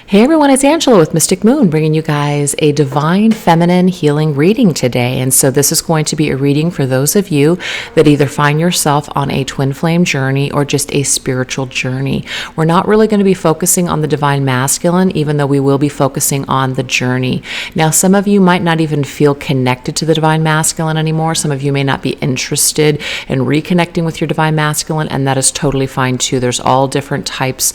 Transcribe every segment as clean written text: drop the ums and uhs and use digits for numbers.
Hey everyone, it's Angela with Mystic Moon, bringing you guys a divine feminine healing reading today. And so this is going to be a reading for those of you that either find yourself on a twin flame journey or just a spiritual journey. We're not really going to be focusing on the divine masculine, even though we will be focusing on the journey. Now, some of you might not even feel connected to the divine masculine anymore. Some of you may not be interested in reconnecting with your divine masculine, and that is totally fine too. There's all different types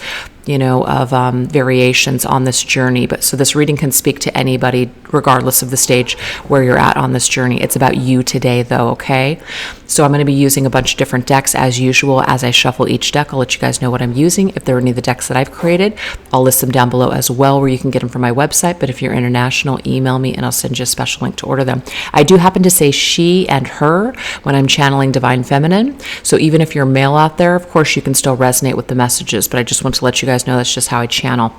of variations on this journey. But so this reading can speak to anybody, regardless of the stage where you're at on this journey. It's about you today, though, okay? So I'm going to be using a bunch of different decks as usual. As I shuffle each deck, I'll let you guys know what I'm using. If there are any of the decks that I've created, I'll list them down below as well, where you can get them from my website. But if you're international, email me and I'll send you a special link to order them. I do happen to say she and her when I'm channeling divine feminine. So even if you're male out there, of course, you can still resonate with the messages. But I just want to let you guys know that's just how I channel.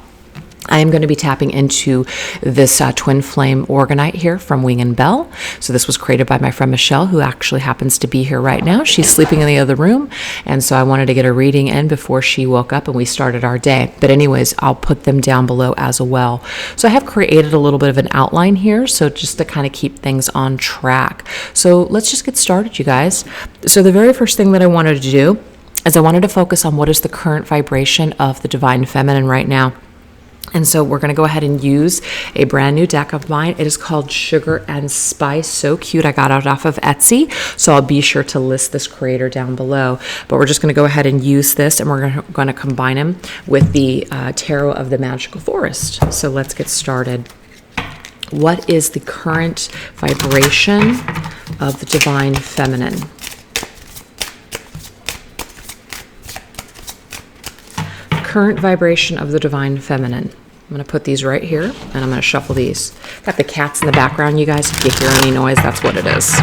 I am going to be tapping into this twin flame orgonite here from Wing and Bell. So this was created by my friend Michelle, who actually happens to be here right now. She's sleeping in the other room. And so I wanted to get a reading in before she woke up and we started our day. But anyways, I'll put them down below as well. So I have created a little bit of an outline here. So just to kind of keep things on track. So let's just get started, you guys. So the very first thing that I wanted to do is I wanted to focus on what is the current vibration of the divine feminine right now. And so we're going to go ahead and use a brand new deck of mine. It is called Sugar and Spice. So cute. I got it off of Etsy. So I'll be sure to list this creator down below. But we're just going to go ahead and use this, and we're going to combine them with the Tarot of the Magical Forest. So let's get started. What is the current vibration of the divine feminine? Current vibration of the divine feminine. I'm going to put these right here, and I'm going to shuffle these. Got the cats in the background, you guys. If you hear any noise, that's what it is.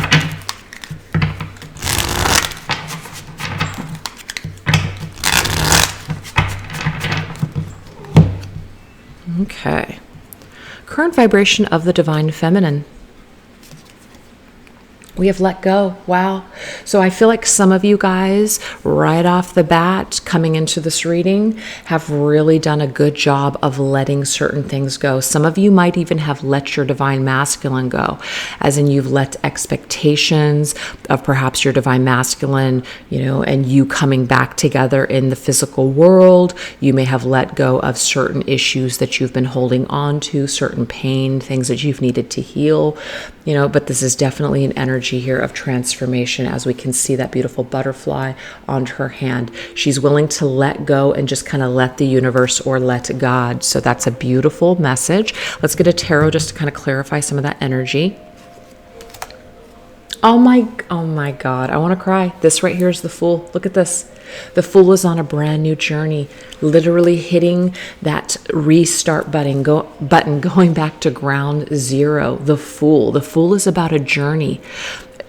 Okay. Current vibration of the divine feminine. We have let go. Wow. So I feel like some of you guys right off the bat coming into this reading have really done a good job of letting certain things go. Some of you might even have let your divine masculine go, as in you've let expectations of perhaps your divine masculine, and you coming back together in the physical world. You may have let go of certain issues that you've been holding on to, certain pain, things that you've needed to heal, but this is definitely an energy here of transformation, as we can see that beautiful butterfly on her hand. She's willing to let go and just kind of let the universe or let God. So that's a beautiful message. Let's get a tarot just to kind of clarify some of that energy. Oh my God, I want to cry. This right here is the Fool. Look at this. The Fool is on a brand new journey, literally hitting that restart button, going back to ground zero. The Fool. The Fool is about a journey.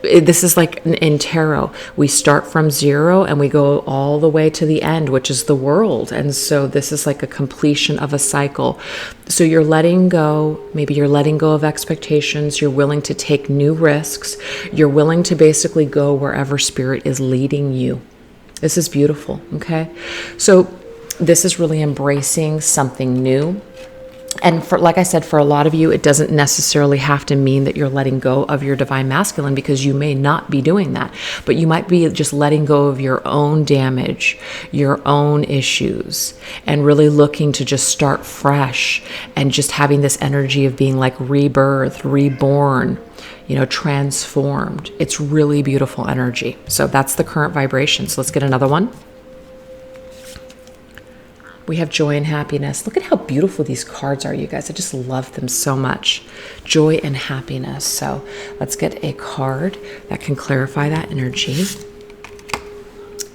This is like in tarot, we start from zero and we go all the way to the end, which is the world. And so this is like a completion of a cycle. So you're letting go, maybe you're letting go of expectations. You're willing to take new risks. You're willing to basically go wherever spirit is leading you. This is beautiful. Okay. So this is really embracing something new. And like I said, for a lot of you, it doesn't necessarily have to mean that you're letting go of your divine masculine, because you may not be doing that, but you might be just letting go of your own damage, your own issues, and really looking to just start fresh and just having this energy of being like rebirth, reborn, transformed. It's really beautiful energy. So that's the current vibration. So let's get another one. We have joy and happiness. Look at how beautiful these cards are, you guys. I just love them so much. Joy and happiness. So let's get a card that can clarify that energy.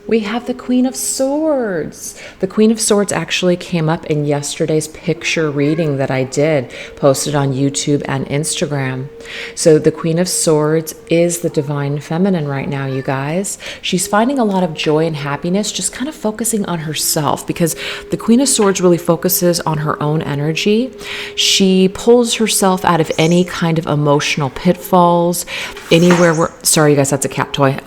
We have the Queen of Swords. The Queen of Swords actually came up in yesterday's picture reading that I did, posted on YouTube and Instagram. So the Queen of Swords is the divine feminine right now, you guys. She's finding a lot of joy and happiness, just kind of focusing on herself, because the Queen of Swords really focuses on her own energy. She pulls herself out of any kind of emotional pitfalls, anywhere where, sorry you guys, that's a cat toy.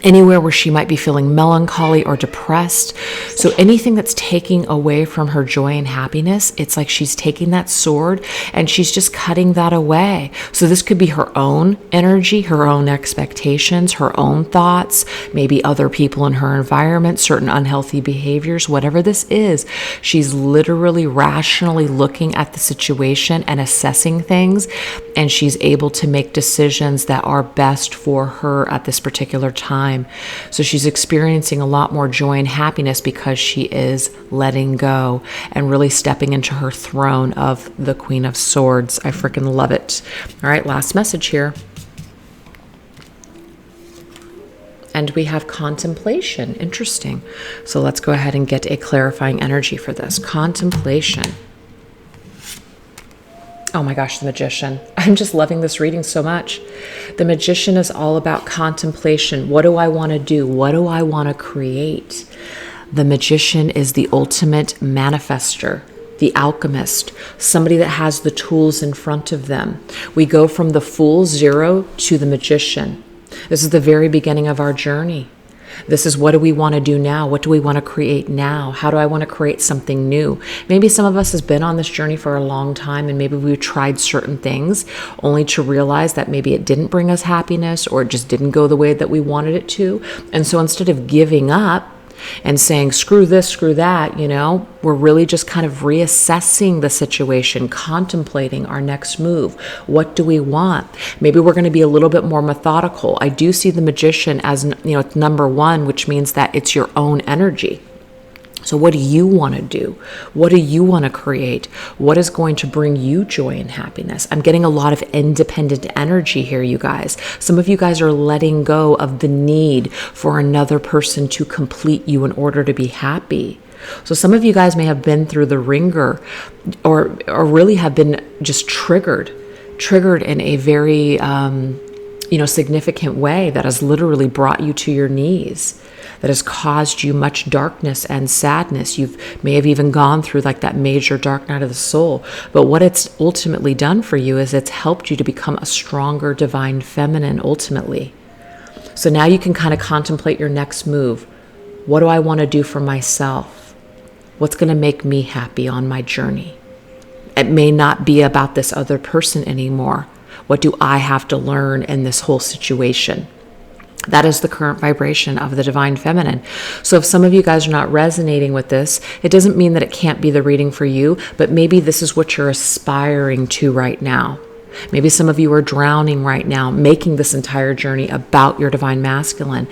anywhere where she might be feeling melancholy or depressed. So anything that's taking away from her joy and happiness, it's like she's taking that sword and she's just cutting that away. So this could be her own energy, her own expectations, her own thoughts, maybe other people in her environment, certain unhealthy behaviors, whatever this is. She's literally rationally looking at the situation and assessing things, and she's able to make decisions that are best for her at this particular time. So she's experiencing a lot more joy and happiness because she is letting go and really stepping into her throne of the Queen of Swords. I freaking love it. All right, last message here. And we have contemplation. Interesting. So let's go ahead and get a clarifying energy for this. Contemplation. Oh my gosh, the Magician. I'm just loving this reading so much. The Magician is all about contemplation. What do I want to do? What do I want to create? The Magician is the ultimate manifester, the alchemist, somebody that has the tools in front of them. We go from the Fool, zero, to the Magician. This is the very beginning of our journey. This is, what do we want to do now? What do we want to create now? How do I want to create something new? Maybe some of us has been on this journey for a long time, and maybe we've tried certain things only to realize that maybe it didn't bring us happiness, or it just didn't go the way that we wanted it to. And so instead of giving up and saying, screw this, screw that, we're really just kind of reassessing the situation, contemplating our next move. What do we want? Maybe we're going to be a little bit more methodical. I do see the Magician as, number one, which means that it's your own energy. So what do you want to do? What do you want to create? What is going to bring you joy and happiness? I'm getting a lot of independent energy here, you guys. Some of you guys are letting go of the need for another person to complete you in order to be happy. So some of you guys may have been through the ringer or really have been just triggered in a very, significant way that has literally brought you to your knees, that has caused you much darkness and sadness. You may have even gone through like that major dark night of the soul. But what it's ultimately done for you is it's helped you to become a stronger divine feminine ultimately. So now you can kind of contemplate your next move. What do I want to do for myself? What's going to make me happy on my journey? It may not be about this other person anymore. What do I have to learn in this whole situation? That is the current vibration of the divine feminine. So if some of you guys are not resonating with this, it doesn't mean that it can't be the reading for you, but maybe this is what you're aspiring to right now. Maybe some of you are drowning right now, making this entire journey about your divine masculine.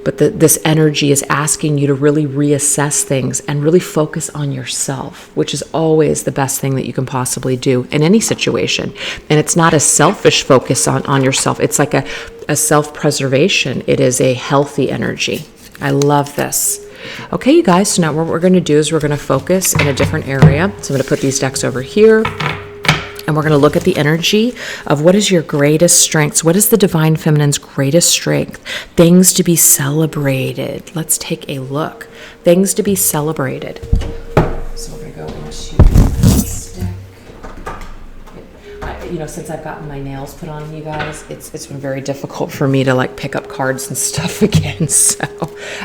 But this energy is asking you to really reassess things and really focus on yourself, which is always the best thing that you can possibly do in any situation. And it's not a selfish focus on yourself. It's like a self-preservation. It is a healthy energy. I love this. Okay, you guys, so now what we're going to do is we're going to focus in a different area. So I'm going to put these decks over here. And we're going to look at the energy of what is your greatest strengths. What is the divine feminine's greatest strength? Things to be celebrated. Let's take a look. Things to be celebrated. So we're going to go into this deck. Since I've gotten my nails put on, you guys, it's been very difficult for me to like pick up cards and stuff again. So,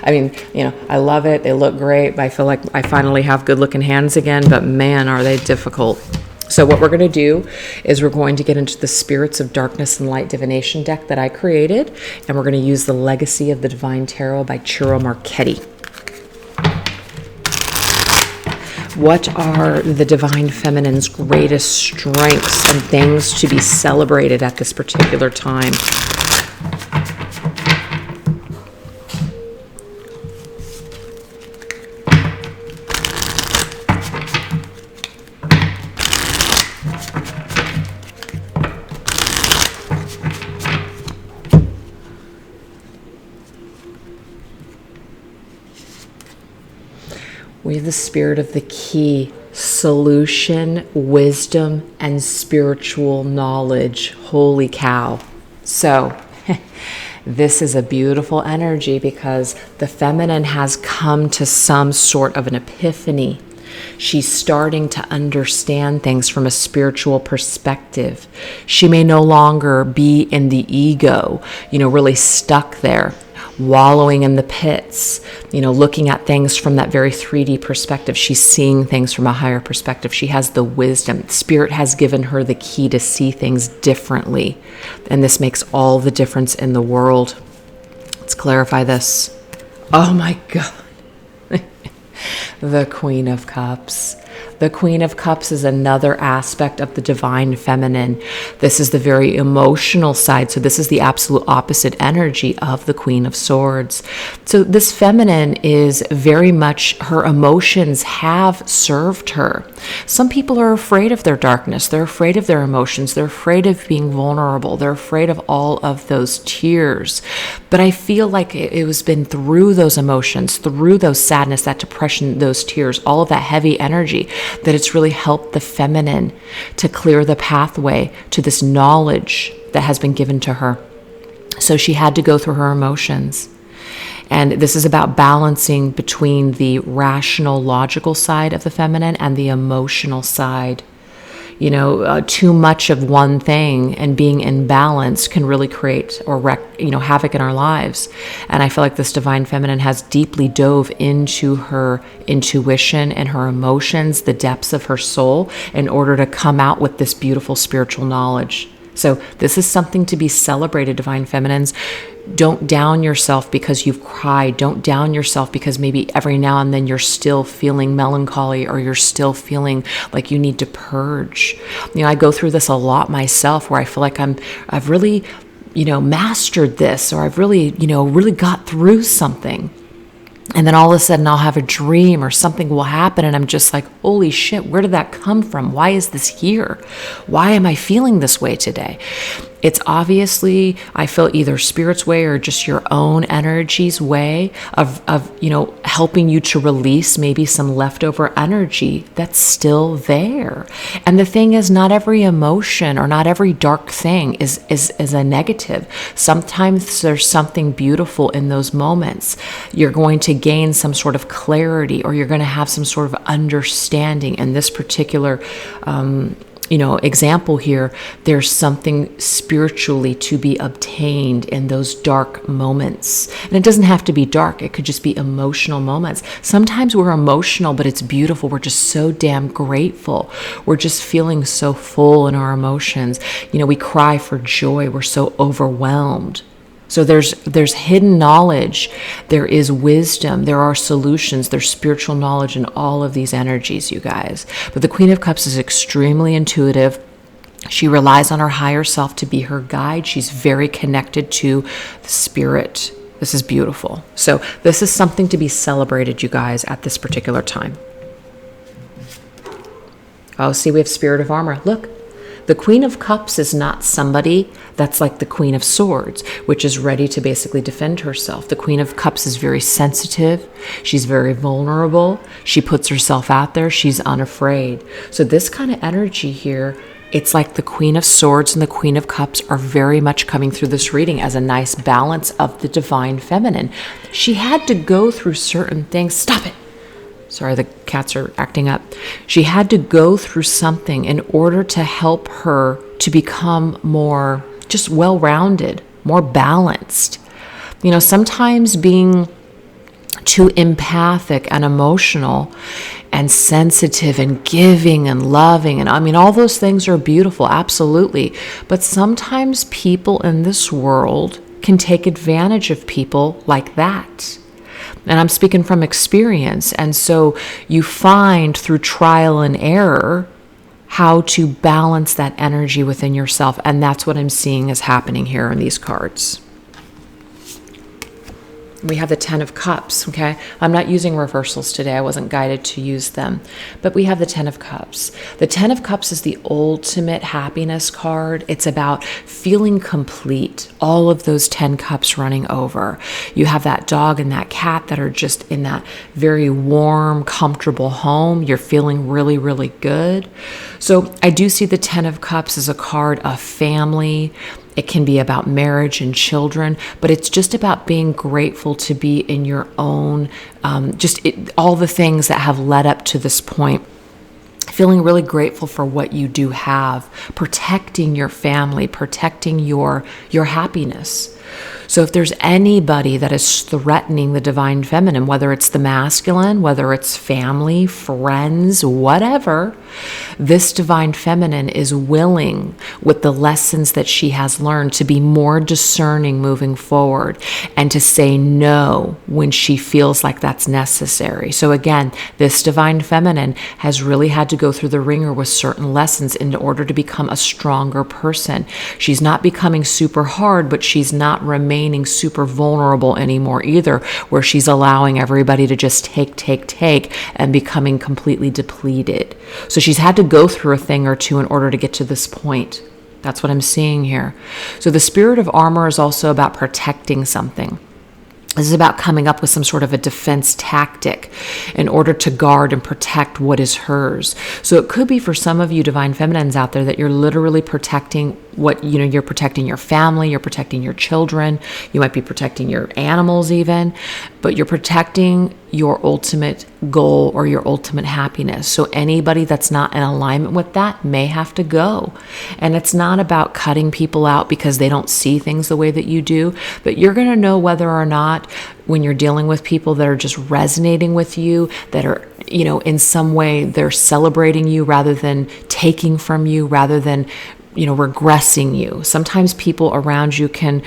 I love it. They look great. I feel like I finally have good looking hands again, but man, are they difficult. So what we're going to do is we're going to get into the Spirits of Darkness and Light Divination deck that I created, and we're going to use the Legacy of the Divine Tarot by Ciro Marchetti. What are the divine feminine's greatest strengths and things to be celebrated at this particular time? We have the Spirit of the Key, solution, wisdom, and spiritual knowledge. Holy cow. So this is a beautiful energy because the feminine has come to some sort of an epiphany. She's starting to understand things from a spiritual perspective. She may no longer be in the ego, really stuck there. wallowing in the pits, looking at things from that very 3D perspective. She's seeing things from a higher perspective. She has the wisdom. Spirit has given her the key to see things differently. And this makes all the difference in the world. Let's clarify this. Oh my God. The Queen of Cups. The Queen of Cups is another aspect of the divine feminine. This is the very emotional side. So this is the absolute opposite energy of the Queen of Swords. So this feminine is very much, her emotions have served her. Some people are afraid of their darkness. They're afraid of their emotions. They're afraid of being vulnerable. They're afraid of all of those tears. But I feel like it was been through those emotions, through those sadness, that depression, those tears, all of that heavy energy, that it's really helped the feminine to clear the pathway to this knowledge that has been given to her. So she had to go through her emotions. And this is about balancing between the rational, logical side of the feminine and the emotional side. Too much of one thing and being in balance can really create or wreak, havoc in our lives. And I feel like this divine feminine has deeply dove into her intuition and her emotions, the depths of her soul, in order to come out with this beautiful spiritual knowledge. So this is something to be celebrated, divine feminines. Don't down yourself because you've cried. Don't down yourself because maybe every now and then you're still feeling melancholy or you're still feeling like you need to purge. I go through this a lot myself, where I feel like I've really, mastered this, or I've really, really got through something. And then all of a sudden I'll have a dream or something will happen and I'm just like, holy shit, where did that come from? Why is this here? Why am I feeling this way today? It's obviously, I feel, either spirit's way or just your own energy's way of helping you to release maybe some leftover energy that's still there. And the thing is, not every emotion or not every dark thing is a negative. Sometimes there's something beautiful in those moments. You're going to gain some sort of clarity, or you're going to have some sort of understanding. In this particular example here, there's something spiritually to be obtained in those dark moments. And it doesn't have to be dark. It could just be emotional moments. Sometimes we're emotional, but it's beautiful. We're just so damn grateful. We're just feeling so full in our emotions. We cry for joy. We're so overwhelmed. So there's hidden knowledge, there is wisdom, there are solutions, there's spiritual knowledge in all of these energies, you guys. But the Queen of Cups is extremely intuitive. She relies on her higher self to be her guide. She's very connected to the spirit. This is beautiful. So this is something to be celebrated, you guys, at this particular time. Oh, see, we have Spirit of Armor. Look. The Queen of Cups is not somebody that's like the Queen of Swords, which is ready to basically defend herself. The Queen of Cups is very sensitive. She's very vulnerable. She puts herself out there. She's unafraid. So this kind of energy here, it's like the Queen of Swords and the Queen of Cups are very much coming through this reading as a nice balance of the divine feminine. She had to go through certain things. Stop it. Sorry, the cats are acting up. She had to go through something in order to help her to become more just well-rounded, more balanced. Sometimes being too empathic and emotional and sensitive and giving and loving, and all those things are beautiful, absolutely. But sometimes people in this world can take advantage of people like that. And I'm speaking from experience. And so you find through trial and error how to balance that energy within yourself. And that's what I'm seeing is happening here in these cards. We have the 10 of Cups, okay? I'm not using reversals today. I wasn't guided to use them. But we have the 10 of Cups. The 10 of Cups is the ultimate happiness card. It's about feeling complete. All of those 10 cups running over. You have that dog and that cat that are just in that very warm, comfortable home. You're feeling really, really good. So I do see the 10 of Cups as a card of family. It can be about marriage and children, but it's just about being grateful to be in your own, all the things that have led up to this point. feeling really grateful for what you do have, protecting your family, protecting your happiness. So if there's anybody that is threatening the divine feminine, whether it's the masculine, whether it's family, friends, whatever, this divine feminine is willing, with the lessons that she has learned, to be more discerning moving forward and to say no when she feels like that's necessary. So again, this divine feminine has really had to go through the ringer with certain lessons in order to become a stronger person. She's not becoming super hard, but she's not remaining super vulnerable anymore either, where she's allowing everybody to just take and becoming completely depleted. So she's had to go through a thing or two in order to get to this point. That's what I'm seeing here. So the spirit of armor is also about protecting something. This is about coming up with some sort of a defense tactic in order to guard and protect what is hers. So it could be for some of you divine feminines out there that you're literally protecting what, you're protecting your family, you're protecting your children, you might be protecting your animals even, but you're protecting your ultimate goal or your ultimate happiness. So anybody that's not in alignment with that may have to go. And it's not about cutting people out because they don't see things the way that you do, but you're going to know whether or not, when you're dealing with people that are just resonating with you, that are, in some way they're celebrating you rather than taking from you, rather than regressing you. Sometimes people around you can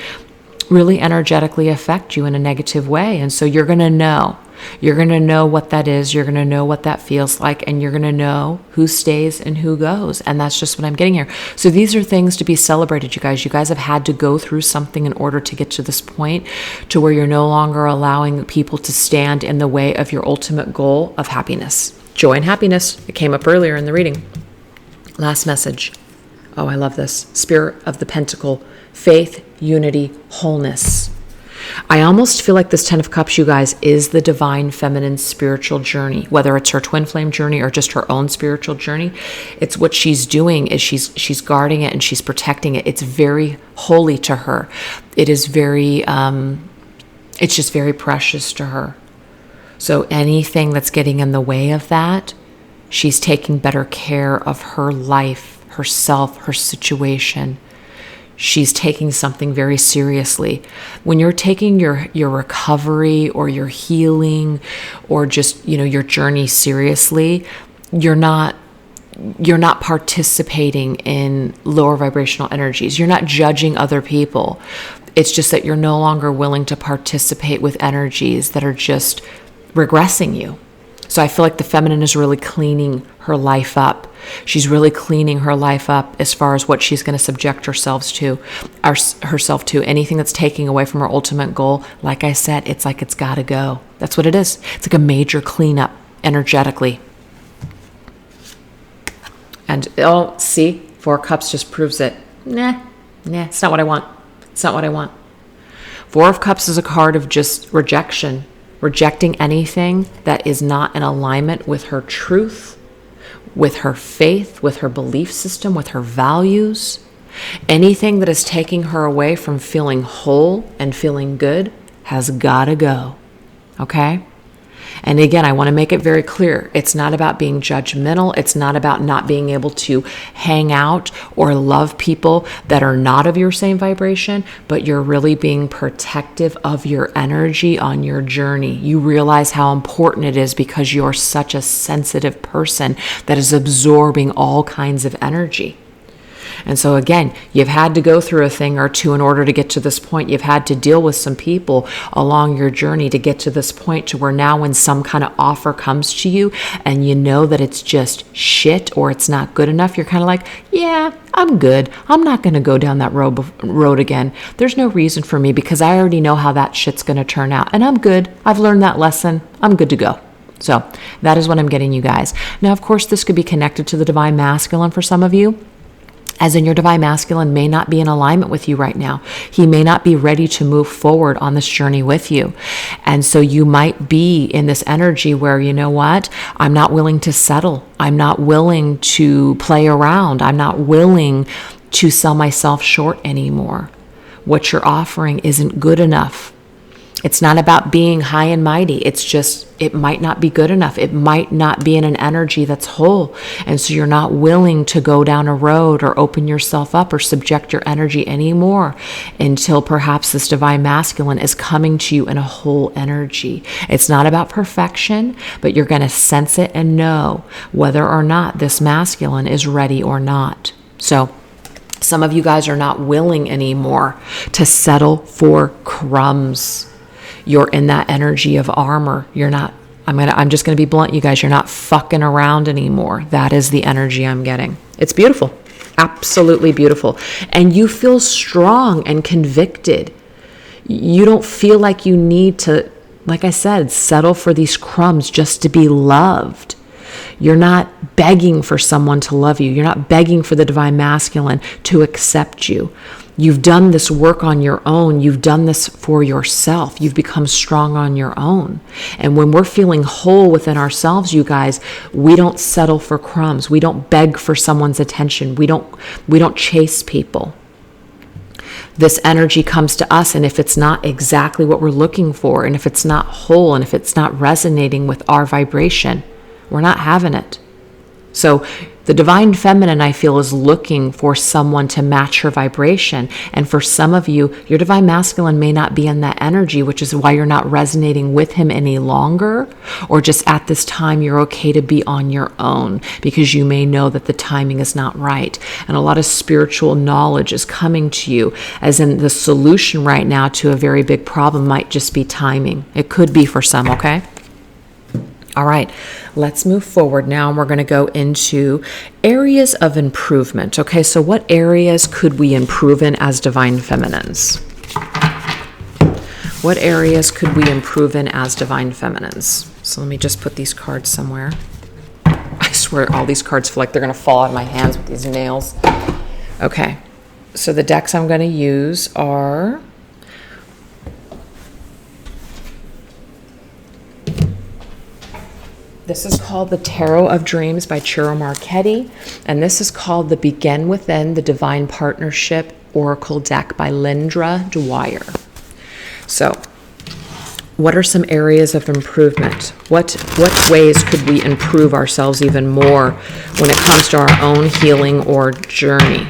really energetically affect you in a negative way. And so you're going to know. You're going to know what that is. You're going to know what that feels like. And you're going to know who stays and who goes. And that's just what I'm getting here. So these are things to be celebrated, you guys. You guys have had to go through something in order to get to this point to where you're no longer allowing people to stand in the way of your ultimate goal of happiness. Joy and happiness. It came up earlier in the reading. Last message. Oh, I love this. Spirit of the Pentacle, faith, unity, wholeness. I almost feel like this 10 of Cups, you guys, is the divine feminine spiritual journey, whether it's her twin flame journey or just her own spiritual journey. It's what she's doing is she's guarding it and she's protecting it. It's very holy to her. It is very, it's just very precious to her. So anything that's getting in the way of that, she's taking better care of her life, herself, her situation. She's taking something very seriously. When you're taking your recovery or your healing or just, your journey seriously, you're not participating in lower vibrational energies. You're not judging other people. It's just that you're no longer willing to participate with energies that are just regressing you. So I feel like the feminine is really cleaning her life up. She's really cleaning her life up as far as what she's going to subject herself to. Anything that's taking away from her ultimate goal, like I said, it's like it's got to go. That's what it is. It's like a major cleanup energetically. And, see, 4 Cups just proves it. Nah, it's not what I want. It's not what I want. 4 of Cups is a card of just rejection. Rejecting anything that is not in alignment with her truth, with her faith, with her belief system, with her values. Anything that is taking her away from feeling whole and feeling good has got to go. Okay? And again, I want to make it very clear. It's not about being judgmental. It's not about not being able to hang out or love people that are not of your same vibration, but you're really being protective of your energy on your journey. You realize how important it is because you're such a sensitive person that is absorbing all kinds of energy. And so again, you've had to go through a thing or two in order to get to this point. You've had to deal with some people along your journey to get to this point to where now when some kind of offer comes to you and you know that it's just shit or it's not good enough, you're kind of like, yeah, I'm good. I'm not going to go down that road again. There's no reason for me because I already know how that shit's going to turn out. And I'm good. I've learned that lesson. I'm good to go. So that is what I'm getting, you guys. Now, of course, this could be connected to the divine masculine for some of you. As in, your divine masculine may not be in alignment with you right now. He may not be ready to move forward on this journey with you. And so you might be in this energy where, you know what? I'm not willing to settle. I'm not willing to play around. I'm not willing to sell myself short anymore. What you're offering isn't good enough. It's not about being high and mighty. It's just, it might not be good enough. It might not be in an energy that's whole. And so you're not willing to go down a road or open yourself up or subject your energy anymore until perhaps this divine masculine is coming to you in a whole energy. It's not about perfection, but you're going to sense it and know whether or not this masculine is ready or not. So some of you guys are not willing anymore to settle for crumbs. You're in that energy of armor. You're not, I'm just going to be blunt, you guys, you're not fucking around anymore. That is the energy I'm getting. It's beautiful. Absolutely beautiful. And you feel strong and convicted. You don't feel like you need to, like I said, settle for these crumbs just to be loved. You're not begging for someone to love you. You're not begging for the divine masculine to accept you. You've done this work on your own. You've done this for yourself. You've become strong on your own. And when we're feeling whole within ourselves, you guys, we don't settle for crumbs. We don't beg for someone's attention. We don't chase people. This energy comes to us, and if it's not exactly what we're looking for, and if it's not whole, and if it's not resonating with our vibration, we're not having it. So the divine feminine, I feel, is looking for someone to match her vibration. And for some of you, your divine masculine may not be in that energy, which is why you're not resonating with him any longer. Or just at this time, you're okay to be on your own because you may know that the timing is not right. And a lot of spiritual knowledge is coming to you, as in the solution right now to a very big problem might just be timing. It could be for some, okay? All right, let's move forward now, and we're going to go into areas of improvement. Okay, so what areas could we improve in as divine feminines? What areas could we improve in as divine feminines? So let me just put these cards somewhere. I swear all these cards feel like they're going to fall out of my hands with these nails. Okay, so the decks I'm going to use are... This is called the Tarot of Dreams by Ciro Marchetti, and this is called the Begin Within, the Divine Partnership Oracle deck by Lindra Dwyer. So, what are some areas of improvement? What ways could we improve ourselves even more when it comes to our own healing or journey?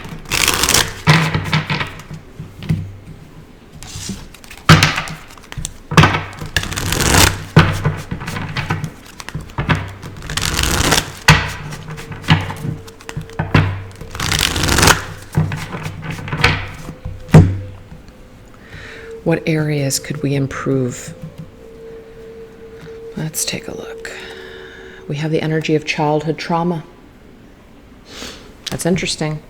What areas could we improve? Let's take a look. We have the energy of childhood trauma. That's interesting.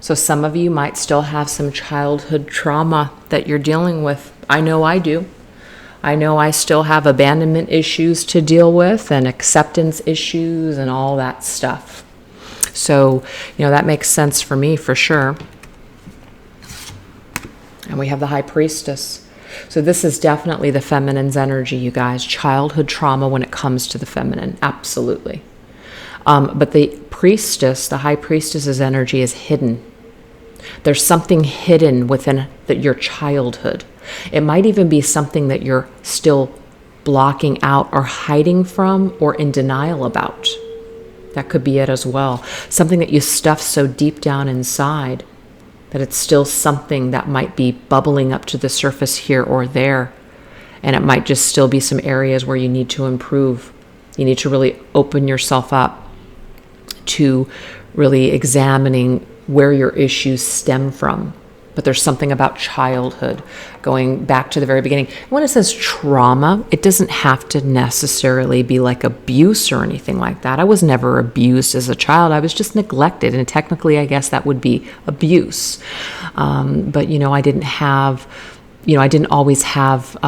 So some of you might still have some childhood trauma that you're dealing with. I know I do. I know I still have abandonment issues to deal with and acceptance issues and all that stuff. So, that makes sense for me for sure. And we have the High Priestess. So this is definitely the feminine's energy, you guys. Childhood trauma when it comes to the feminine. Absolutely. But the priestess, the High Priestess's energy is hidden. There's something hidden within your childhood. It might even be something that you're still blocking out or hiding from or in denial about. That could be it as well. Something that you stuff so deep down inside that it's still something that might be bubbling up to the surface here or there. And it might just still be some areas where you need to improve. You need to really open yourself up to really examining where your issues stem from. But there's something about childhood, going back to the very beginning. When it says trauma, it doesn't have to necessarily be like abuse or anything like that. I was never abused as a child. I was just neglected. And technically, I guess that would be abuse. But, I didn't have, I didn't always have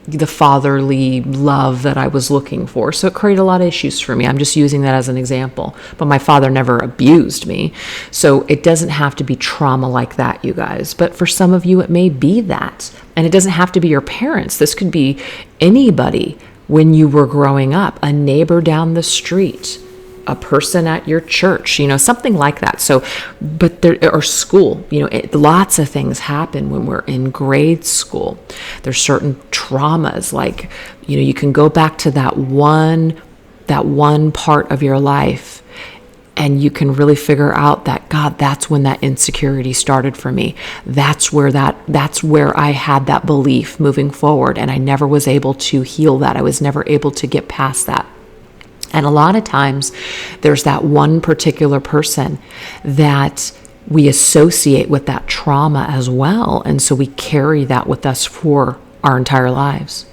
the fatherly love that I was looking for. So it created a lot of issues for me. I'm just using that as an example. But my father never abused me. So it doesn't have to be trauma like that, you guys. But for some of you, it may be that. And it doesn't have to be your parents. This could be anybody when you were growing up. A neighbor down the street. a person at your church, something like that. So, but there, or school, lots of things happen when we're in grade school. There's certain traumas, like, you can go back to that one part of your life, and you can really figure out that, God, that's when that insecurity started for me. That's where I had that belief moving forward, and I never was able to heal that. I was never able to get past that. And a lot of times there's that one particular person that we associate with that trauma as well. And so we carry that with us for our entire lives.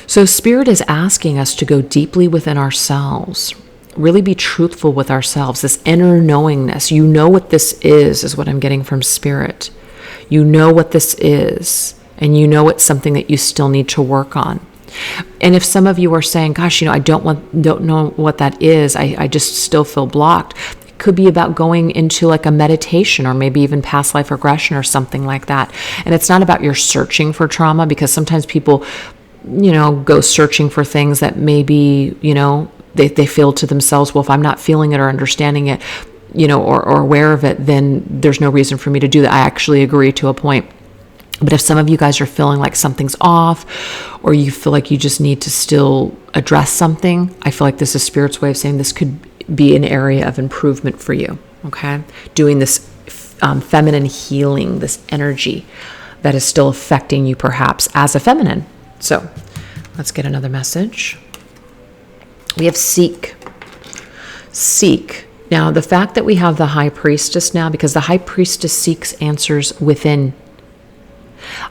So Spirit is asking us to go deeply within ourselves, really be truthful with ourselves, this inner knowingness. You know what this is what I'm getting from Spirit. You know what this is, and you know it's something that you still need to work on. And if some of you are saying, gosh, I don't know what that is, I just still feel blocked. It could be about going into like a meditation, or maybe even past life regression or something like that. And it's not about your searching for trauma, because sometimes people, go searching for things that maybe, they feel to themselves, well, if I'm not feeling it or understanding it, or aware of it, then there's no reason for me to do that. I actually agree to a point. But if some of you guys are feeling like something's off, or you feel like you just need to still address something, I feel like this is Spirit's way of saying this could be an area of improvement for you, okay? Doing this feminine healing, this energy that is still affecting you perhaps as a feminine. So let's get another message. We have seek. Seek. Now, the fact that we have the High Priestess now, because the High Priestess seeks answers within.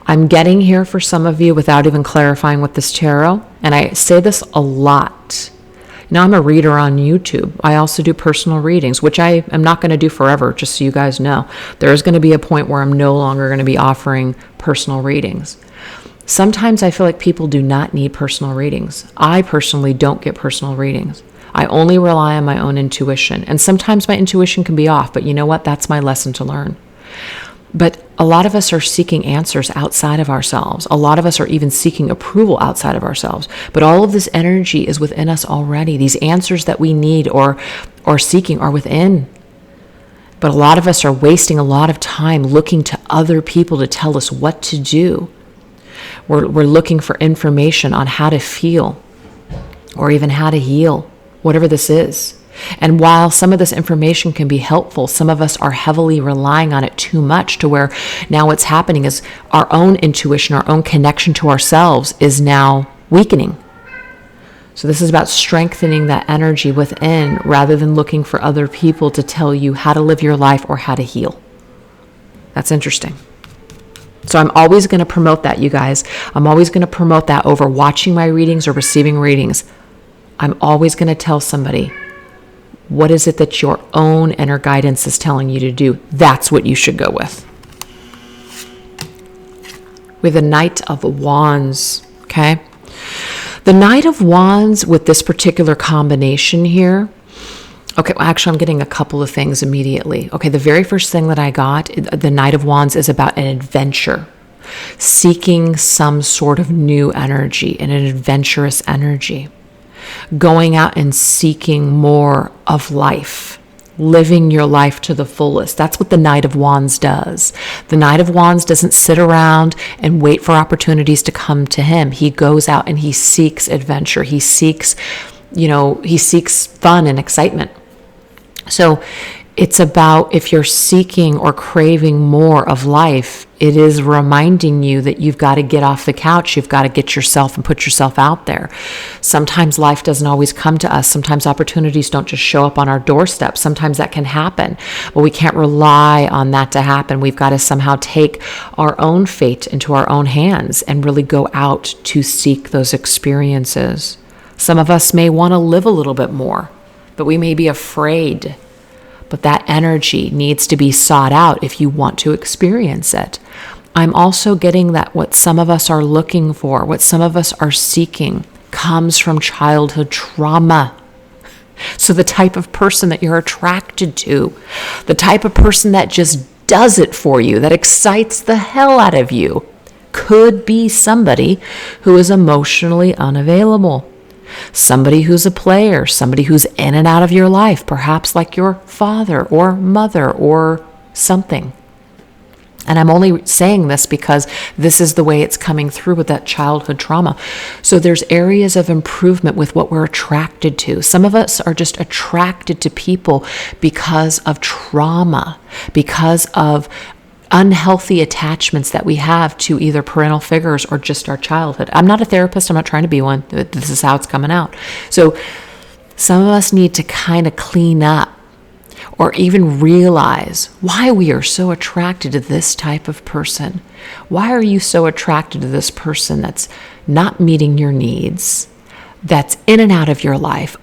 I'm getting here for some of you without even clarifying with this tarot, and I say this a lot. Now, I'm a reader on YouTube. I also do personal readings, which I am not going to do forever, just so you guys know. There is going to be a point where I'm no longer going to be offering personal readings. Sometimes I feel like people do not need personal readings. I personally don't get personal readings. I only rely on my own intuition, and sometimes my intuition can be off, but you know what? That's my lesson to learn. But a lot of us are seeking answers outside of ourselves. A lot of us are even seeking approval outside of ourselves. But all of this energy is within us already. These answers that we need or seeking are within. But a lot of us are wasting a lot of time looking to other people to tell us what to do. We're looking for information on how to feel, or even how to heal, whatever this is. And while some of this information can be helpful, some of us are heavily relying on it too much, to where now what's happening is our own intuition, our own connection to ourselves is now weakening. So this is about strengthening that energy within, rather than looking for other people to tell you how to live your life or how to heal. That's interesting. So I'm always going to promote that, you guys. I'm always going to promote that over watching my readings or receiving readings. I'm always going to tell somebody, what is it that your own inner guidance is telling you to do? That's what you should go with. We have the Knight of Wands, okay? The Knight of Wands with this particular combination here. Okay, well, actually, I'm getting a couple of things immediately. Okay, the very first thing that I got, the Knight of Wands, is about an adventure, seeking some sort of new energy, and an adventurous energy. Going out and seeking more of life, living your life to the fullest. That's what the Knight of Wands does. The Knight of Wands doesn't sit around and wait for opportunities to come to him. He goes out and he seeks adventure. He seeks fun and excitement. So it's about, if you're seeking or craving more of life, it is reminding you that you've got to get off the couch. You've got to get yourself and put yourself out there. Sometimes life doesn't always come to us. Sometimes opportunities don't just show up on our doorstep. Sometimes that can happen, but we can't rely on that to happen. We've got to somehow take our own fate into our own hands and really go out to seek those experiences. Some of us may want to live a little bit more, but we may be afraid. But that energy needs to be sought out if you want to experience it. I'm also getting that what some of us are looking for, what some of us are seeking, comes from childhood trauma. So the type of person that you're attracted to, the type of person that just does it for you, that excites the hell out of you, could be somebody who is emotionally unavailable. somebody who's a player, somebody who's in and out of your life, perhaps like your father or mother or something. And I'm only saying this because this is the way it's coming through with that childhood trauma. So there's areas of improvement with what we're attracted to. Some of us are just attracted to people because of trauma, because of unhealthy attachments that we have to either parental figures or just our childhood. I'm not a therapist. I'm not trying to be one. This is how it's coming out. So some of us need to kind of clean up or even realize why we are so attracted to this type of person. Why are you so attracted to this person that's not meeting your needs, that's in and out of your life,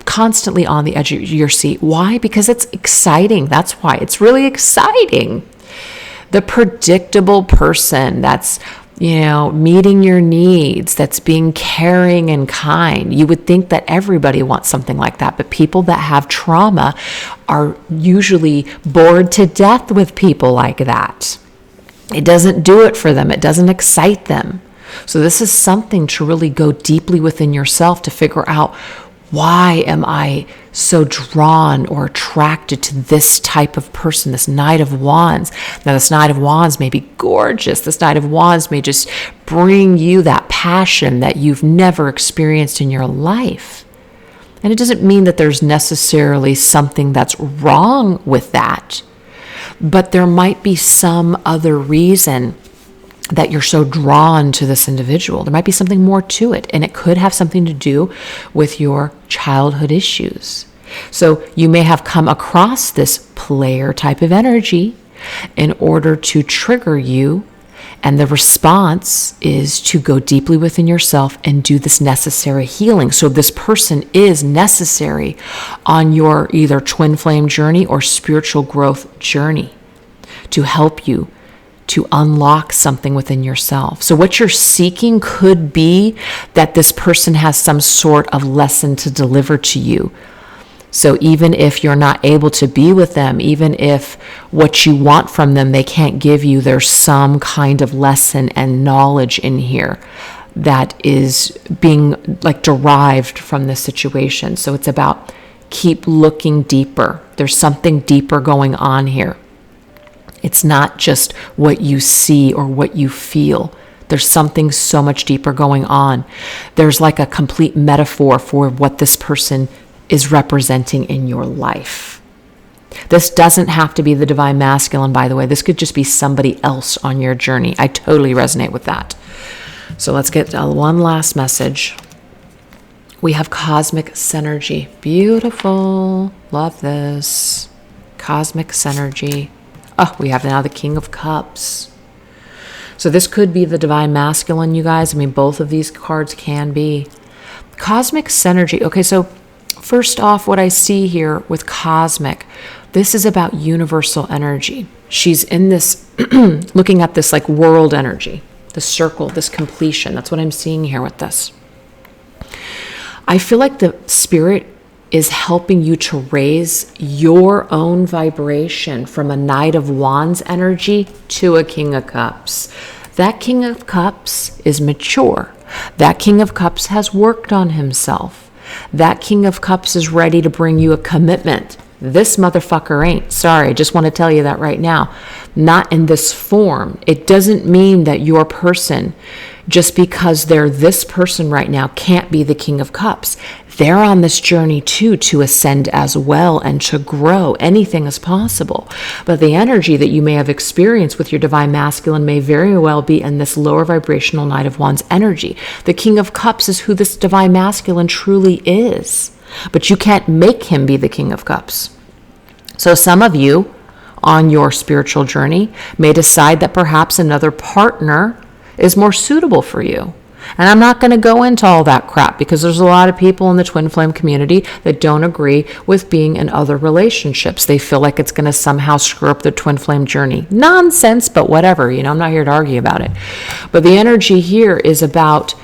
constantly on the edge of your seat? Why? Because it's exciting. That's why. It's really exciting. The predictable person that's, meeting your needs, that's being caring and kind. You would think that everybody wants something like that, but people that have trauma are usually bored to death with people like that. It doesn't do it for them. It doesn't excite them. So this is something to really go deeply within yourself to figure out, why am I so drawn or attracted to this type of person, this Knight of Wands? Now, this Knight of Wands may be gorgeous. This Knight of Wands may just bring you that passion that you've never experienced in your life. And it doesn't mean that there's necessarily something that's wrong with that, but there might be some other reason that you're so drawn to this individual. There might be something more to it, and it could have something to do with your childhood issues. So you may have come across this player type of energy in order to trigger you, and the response is to go deeply within yourself and do this necessary healing. So this person is necessary on your either twin flame journey or spiritual growth journey to help you to unlock something within yourself. So what you're seeking could be that this person has some sort of lesson to deliver to you. So even if you're not able to be with them, even if what you want from them they can't give you, there's some kind of lesson and knowledge in here that is being derived from this situation. So it's about keep looking deeper. There's something deeper going on here. It's not just what you see or what you feel. There's something so much deeper going on. There's like a complete metaphor for what this person is representing in your life. This doesn't have to be the divine masculine, by the way. This could just be somebody else on your journey. I totally resonate with that. So let's get one last message. We have cosmic synergy. Beautiful. Love this. Cosmic synergy. Oh, we have now the King of Cups. So this could be the divine masculine, you guys. I mean, both of these cards can be. Cosmic synergy. Okay, so first off, what I see here with cosmic, this is about universal energy. She's in this, looking at this like world energy, the circle, this completion. That's what I'm seeing here with this. I feel like the spirit is helping you to raise your own vibration from a Knight of Wands energy to a King of Cups. That King of Cups is mature. That King of Cups has worked on himself. That King of Cups is ready to bring you a commitment. This motherfucker ain't. Sorry, I just want to tell you that right now. Not in this form. It doesn't mean that your person, just because they're this person right now, can't be the King of Cups. They're on this journey too, to ascend as well and to grow. Anything is possible. But the energy that you may have experienced with your divine masculine may very well be in this lower vibrational Knight of Wands energy. The King of Cups is who this divine masculine truly is. But you can't make him be the King of Cups. So some of you on your spiritual journey may decide that perhaps another partner is more suitable for you. And I'm not going to go into all that crap because there's a lot of people in the twin flame community that don't agree with being in other relationships. They feel like it's going to somehow screw up their twin flame journey. Nonsense, but whatever. I'm not here to argue about it. But the energy here is about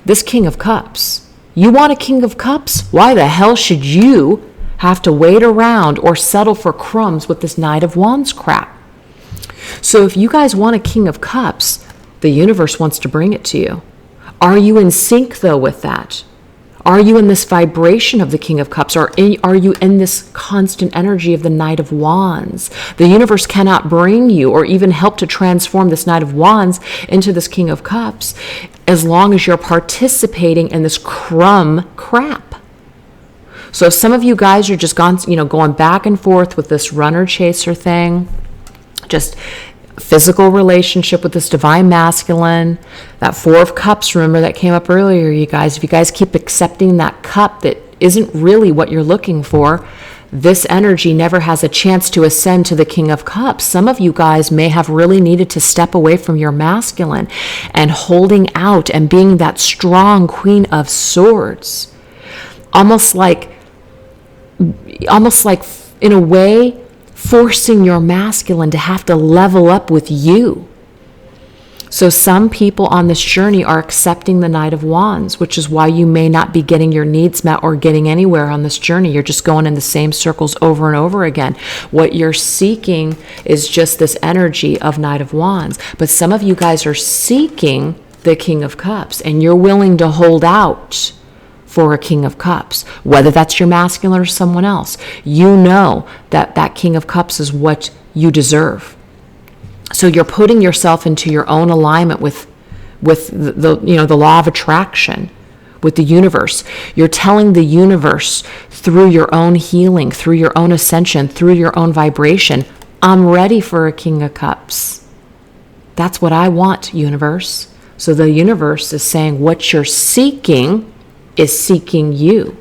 this King of Cups. You want a King of Cups? Why the hell should you have to wait around or settle for crumbs with this Knight of Wands crap? So if you guys want a King of Cups, the universe wants to bring it to you. Are you in sync, though, with that? Are you in this vibration of the King of Cups, or are you in this constant energy of the Knight of Wands? The universe cannot bring you or even help to transform this Knight of Wands into this King of Cups as long as you're participating in this crap. So some of you guys are just going back and forth with this runner chaser thing, just physical relationship with this divine masculine, that Four of Cups, remember that came up earlier, you guys. If you guys keep accepting that cup that isn't really what you're looking for, this energy never has a chance to ascend to the King of Cups. Some of you guys may have really needed to step away from your masculine and holding out and being that strong Queen of Swords. Almost like in a way, forcing your masculine to have to level up with you. So some people on this journey are accepting the Knight of Wands, which is why you may not be getting your needs met or getting anywhere on this journey. You're just going in the same circles over and over again. What you're seeking is just this energy of Knight of Wands. But some of you guys are seeking the King of Cups, and you're willing to hold out for a King of Cups, whether that's your masculine or someone else. You know that King of Cups is what you deserve. So you're putting yourself into your own alignment with the law of attraction, with the universe. You're telling the universe through your own healing, through your own ascension, through your own vibration, I'm ready for a King of Cups. That's what I want, universe. So the universe is saying what you're seeking is seeking you.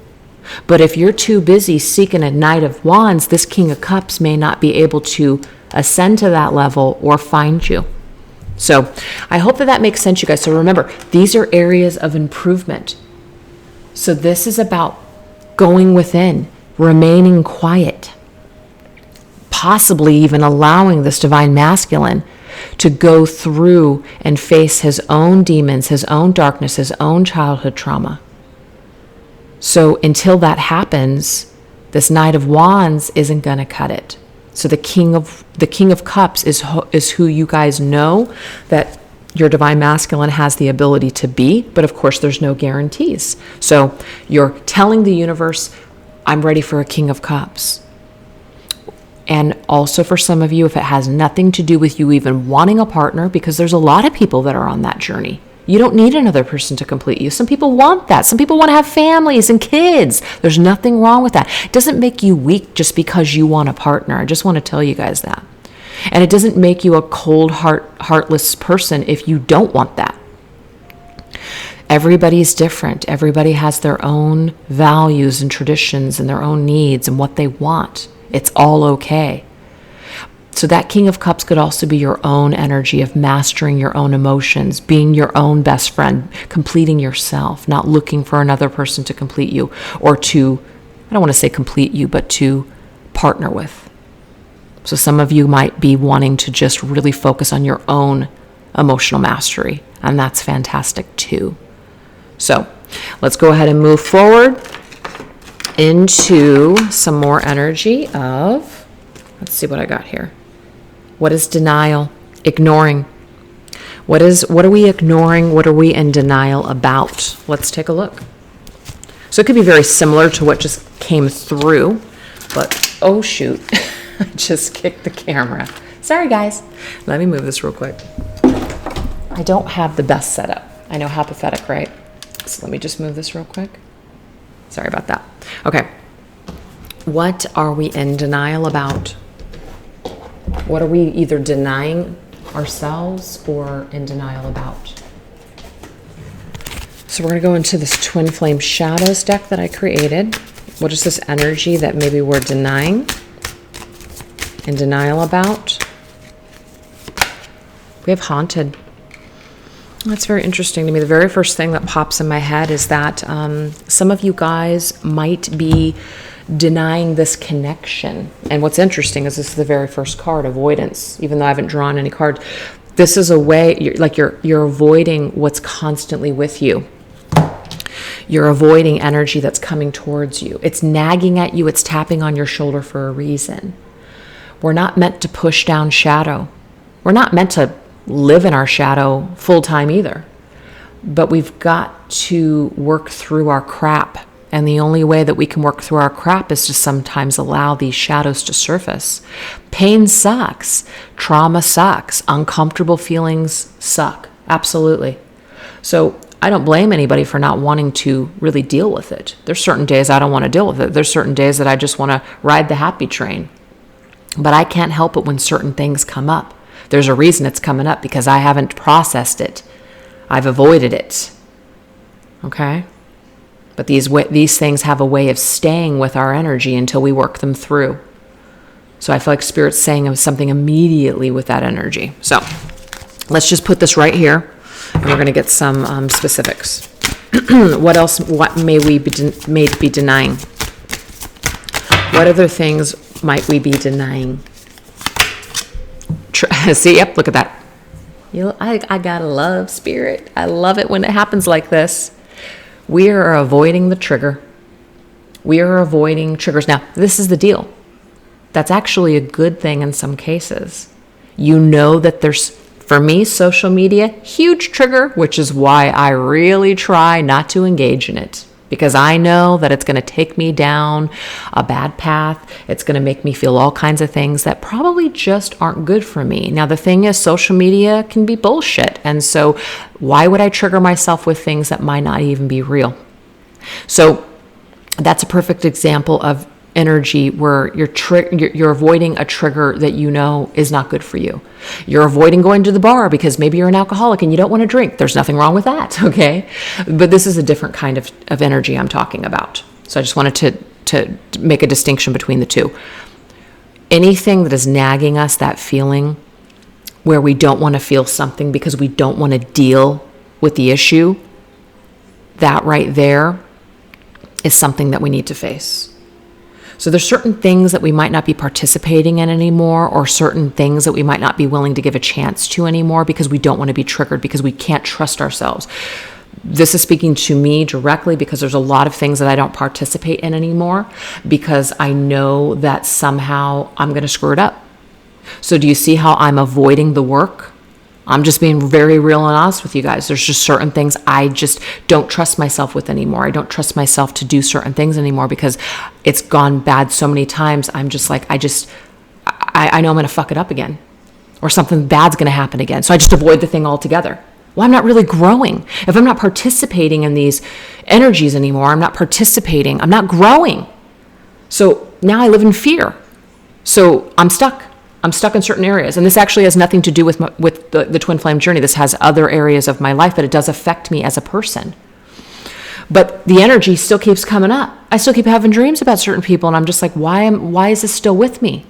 But if you're too busy seeking a Knight of Wands, this King of Cups may not be able to ascend to that level or find you. So I hope that makes sense, you guys. So remember, these are areas of improvement. So this is about going within, remaining quiet, possibly even allowing this divine masculine to go through and face his own demons, his own darkness, his own childhood trauma. So until that happens, this Knight of Wands isn't going to cut it. So the King of Cups is who you guys know that your divine masculine has the ability to be, but of course there's no guarantees. So you're telling the universe, I'm ready for a King of Cups. And also for some of you, if it has nothing to do with you even wanting a partner, because there's a lot of people that are on that journey. You don't need another person to complete you. Some people want that. Some people want to have families and kids. There's nothing wrong with that. It doesn't make you weak just because you want a partner. I just want to tell you guys that. And it doesn't make you a cold, heartless person if you don't want that. Everybody's different. Everybody has their own values and traditions and their own needs and what they want. It's all okay. So that King of Cups could also be your own energy of mastering your own emotions, being your own best friend, completing yourself, not looking for another person to complete you or to, I don't want to say complete you, but to partner with. So some of you might be wanting to just really focus on your own emotional mastery, and that's fantastic too. So let's go ahead and move forward into some more energy of, let's see what I got here. What is denial? Ignoring. What are we ignoring? What are we in denial about? Let's take a look. So it could be very similar to what just came through, but oh shoot, I just kicked the camera. Sorry guys. Let me move this real quick. I don't have the best setup. I know, how pathetic, right? So let me just move this real quick. Sorry about that. Okay. What are we in denial about? What are we either denying ourselves or in denial about? So we're going to go into this Twin Flame Shadows deck that I created. What is this energy that maybe we're denying, in denial about? We have Haunted. That's very interesting to me. The very first thing that pops in my head is that some of you guys might be denying this connection. And what's interesting is this is the very first card, avoidance, even though I haven't drawn any cards. This is a way, you're avoiding what's constantly with you. You're avoiding energy that's coming towards you. It's nagging at you. It's tapping on your shoulder for a reason. We're not meant to push down shadow. We're not meant to live in our shadow full time either. But we've got to work through our crap. And the only way that we can work through our crap is to sometimes allow these shadows to surface. Pain sucks. Trauma sucks. Uncomfortable feelings suck. Absolutely. So I don't blame anybody for not wanting to really deal with it. There's certain days I don't want to deal with it. There's certain days that I just want to ride the happy train. But I can't help it when certain things come up. There's a reason it's coming up, because I haven't processed it. I've avoided it. Okay? But these things have a way of staying with our energy until we work them through. So I feel like Spirit's saying something immediately with that energy. So let's just put this right here, and we're going to get some specifics. What else? What may we be denying? What other things might we be denying? See, yep, look at that. I gotta love Spirit. I love it when it happens like this. We are avoiding the trigger. We are avoiding triggers. Now, this is the deal. That's actually a good thing in some cases. You know that there's, for me, social media, huge trigger, which is why I really try not to engage in it. Because I know that it's going to take me down a bad path. It's going to make me feel all kinds of things that probably just aren't good for me. Now, the thing is, social media can be bullshit. And so why would I trigger myself with things that might not even be real? So that's a perfect example of energy where you're avoiding a trigger that you know is not good for you. You're avoiding going to the bar because maybe you're an alcoholic and you don't want to drink. There's nothing wrong with that, okay? But this is a different kind of energy I'm talking about. So I just wanted to make a distinction between the two. Anything that is nagging us, that feeling where we don't want to feel something because we don't want to deal with the issue, that right there is something that we need to face. So there's certain things that we might not be participating in anymore, or certain things that we might not be willing to give a chance to anymore because we don't want to be triggered, because we can't trust ourselves. This is speaking to me directly because there's a lot of things that I don't participate in anymore because I know that somehow I'm going to screw it up. So do you see how I'm avoiding the work? I'm just being very real and honest with you guys. There's just certain things I just don't trust myself with anymore. I don't trust myself to do certain things anymore because it's gone bad so many times. I'm just like, I know I'm going to fuck it up again, or something bad's going to happen again. So I just avoid the thing altogether. Well, I'm not really growing. If I'm not participating in these energies anymore, I'm not growing. So now I live in fear. So I'm stuck in certain areas. And this actually has nothing to do with the twin flame journey. This has other areas of my life, but it does affect me as a person. But the energy still keeps coming up. I still keep having dreams about certain people. And I'm just like, why is this still with me?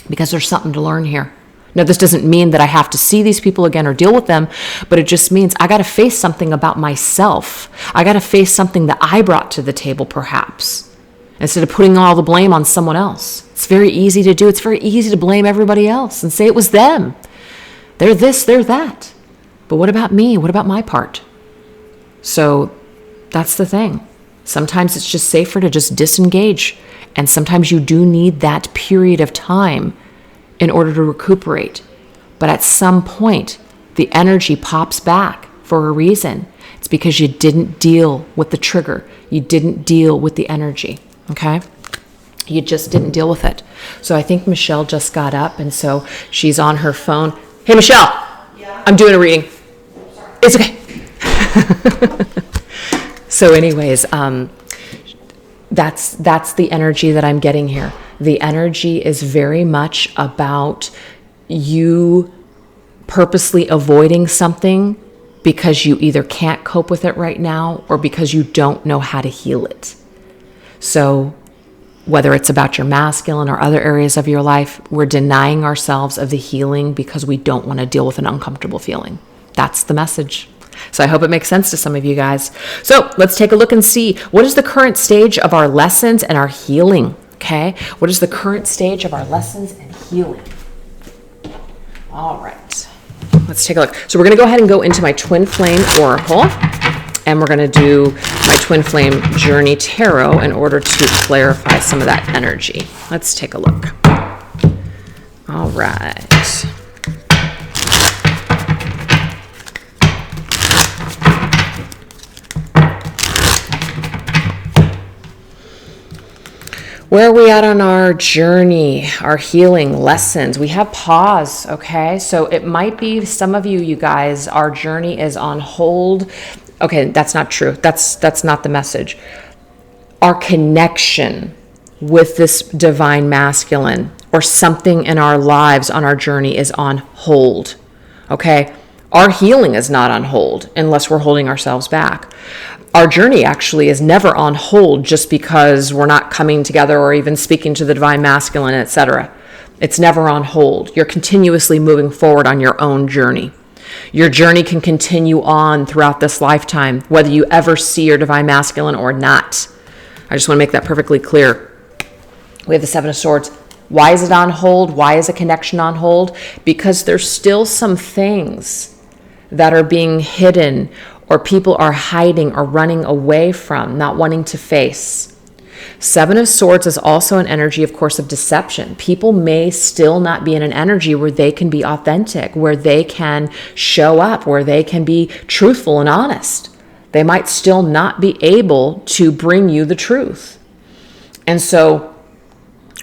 Because there's something to learn here. Now, this doesn't mean that I have to see these people again or deal with them, but it just means I got to face something about myself. I got to face something that I brought to the table, perhaps, instead of putting all the blame on someone else. It's very easy to do. It's very easy to blame everybody else and say it was them. They're this, they're that. But what about me? What about my part? So that's the thing. Sometimes it's just safer to just disengage. And sometimes you do need that period of time in order to recuperate. But at some point, the energy pops back for a reason. It's because you didn't deal with the trigger. You didn't deal with the energy, okay? You just didn't deal with it. So I think Michelle just got up, and so she's on her phone. Hey, Michelle. Yeah. I'm doing a reading. Sorry. It's okay. So anyways, that's the energy that I'm getting here. The energy is very much about you purposely avoiding something because you either can't cope with it right now or because you don't know how to heal it. So whether it's about your masculine or other areas of your life, we're denying ourselves of the healing because we don't want to deal with an uncomfortable feeling. That's the message. So I hope it makes sense to some of you guys. So let's take a look and see, what is the current stage of our lessons and our healing? Okay, what is the current stage of our lessons and healing? All right, let's take a look. So we're going to go ahead and go into my Twin Flame Oracle, and we're going to do my Twin Flame Journey Tarot in order to clarify some of that energy. Let's take a look. All right. Where are we at on our journey, our healing lessons? We have pause, okay? So it might be some of you guys, our journey is on hold. Okay, that's not true. That's not the message. Our connection with this divine masculine or something in our lives on our journey is on hold, okay? Our healing is not on hold unless we're holding ourselves back. Our journey actually is never on hold just because we're not coming together or even speaking to the divine masculine, etc. It's never on hold. You're continuously moving forward on your own journey. Your journey can continue on throughout this lifetime, whether you ever see your divine masculine or not. I just want to make that perfectly clear. We have the Seven of Swords. Why is it on hold? Why is a connection on hold? Because there's still some things that are being hidden or people are hiding or running away from, not wanting to face. Seven of Swords is also an energy, of course, of deception. People may still not be in an energy where they can be authentic, where they can show up, where they can be truthful and honest. They might still not be able to bring you the truth. And so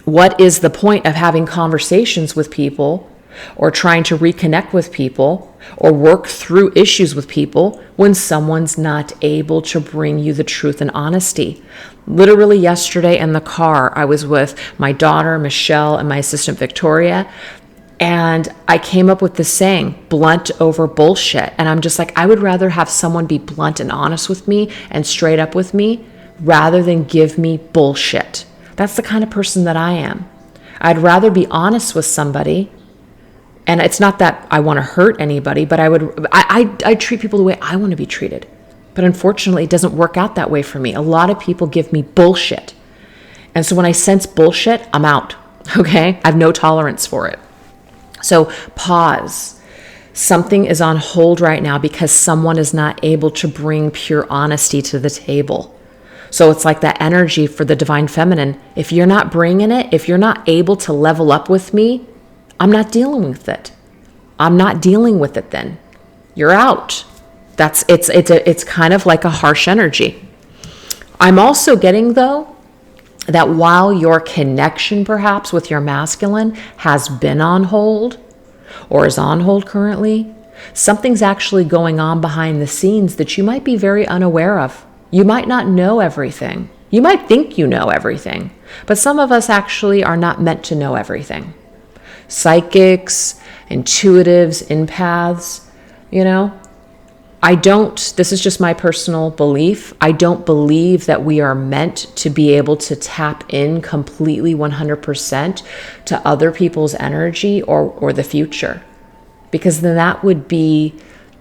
what is the point of having conversations with people or trying to reconnect with people or work through issues with people when someone's not able to bring you the truth and honesty? Literally yesterday in the car, I was with my daughter, Michelle, and my assistant, Victoria, and I came up with this saying, blunt over bullshit. And I'm just like, I would rather have someone be blunt and honest with me and straight up with me rather than give me bullshit. That's the kind of person that I am. I'd rather be honest with somebody. And it's not that I want to hurt anybody, but I treat people the way I want to be treated. But unfortunately, it doesn't work out that way for me. A lot of people give me bullshit. And so when I sense bullshit, I'm out, okay? I have no tolerance for it. So pause. Something is on hold right now because someone is not able to bring pure honesty to the table. So it's like that energy for the divine feminine. If you're not bringing it, if you're not able to level up with me, I'm not dealing with it. I'm not dealing with it then. You're out. It's kind of like a harsh energy. I'm also getting, though, that while your connection perhaps with your masculine has been on hold or is on hold currently, something's actually going on behind the scenes that you might be very unaware of. You might not know everything. You might think you know everything, but some of us actually are not meant to know everything. Psychics, intuitives, empaths, this is just my personal belief. I don't believe that we are meant to be able to tap in completely 100% to other people's energy or the future, because then that would be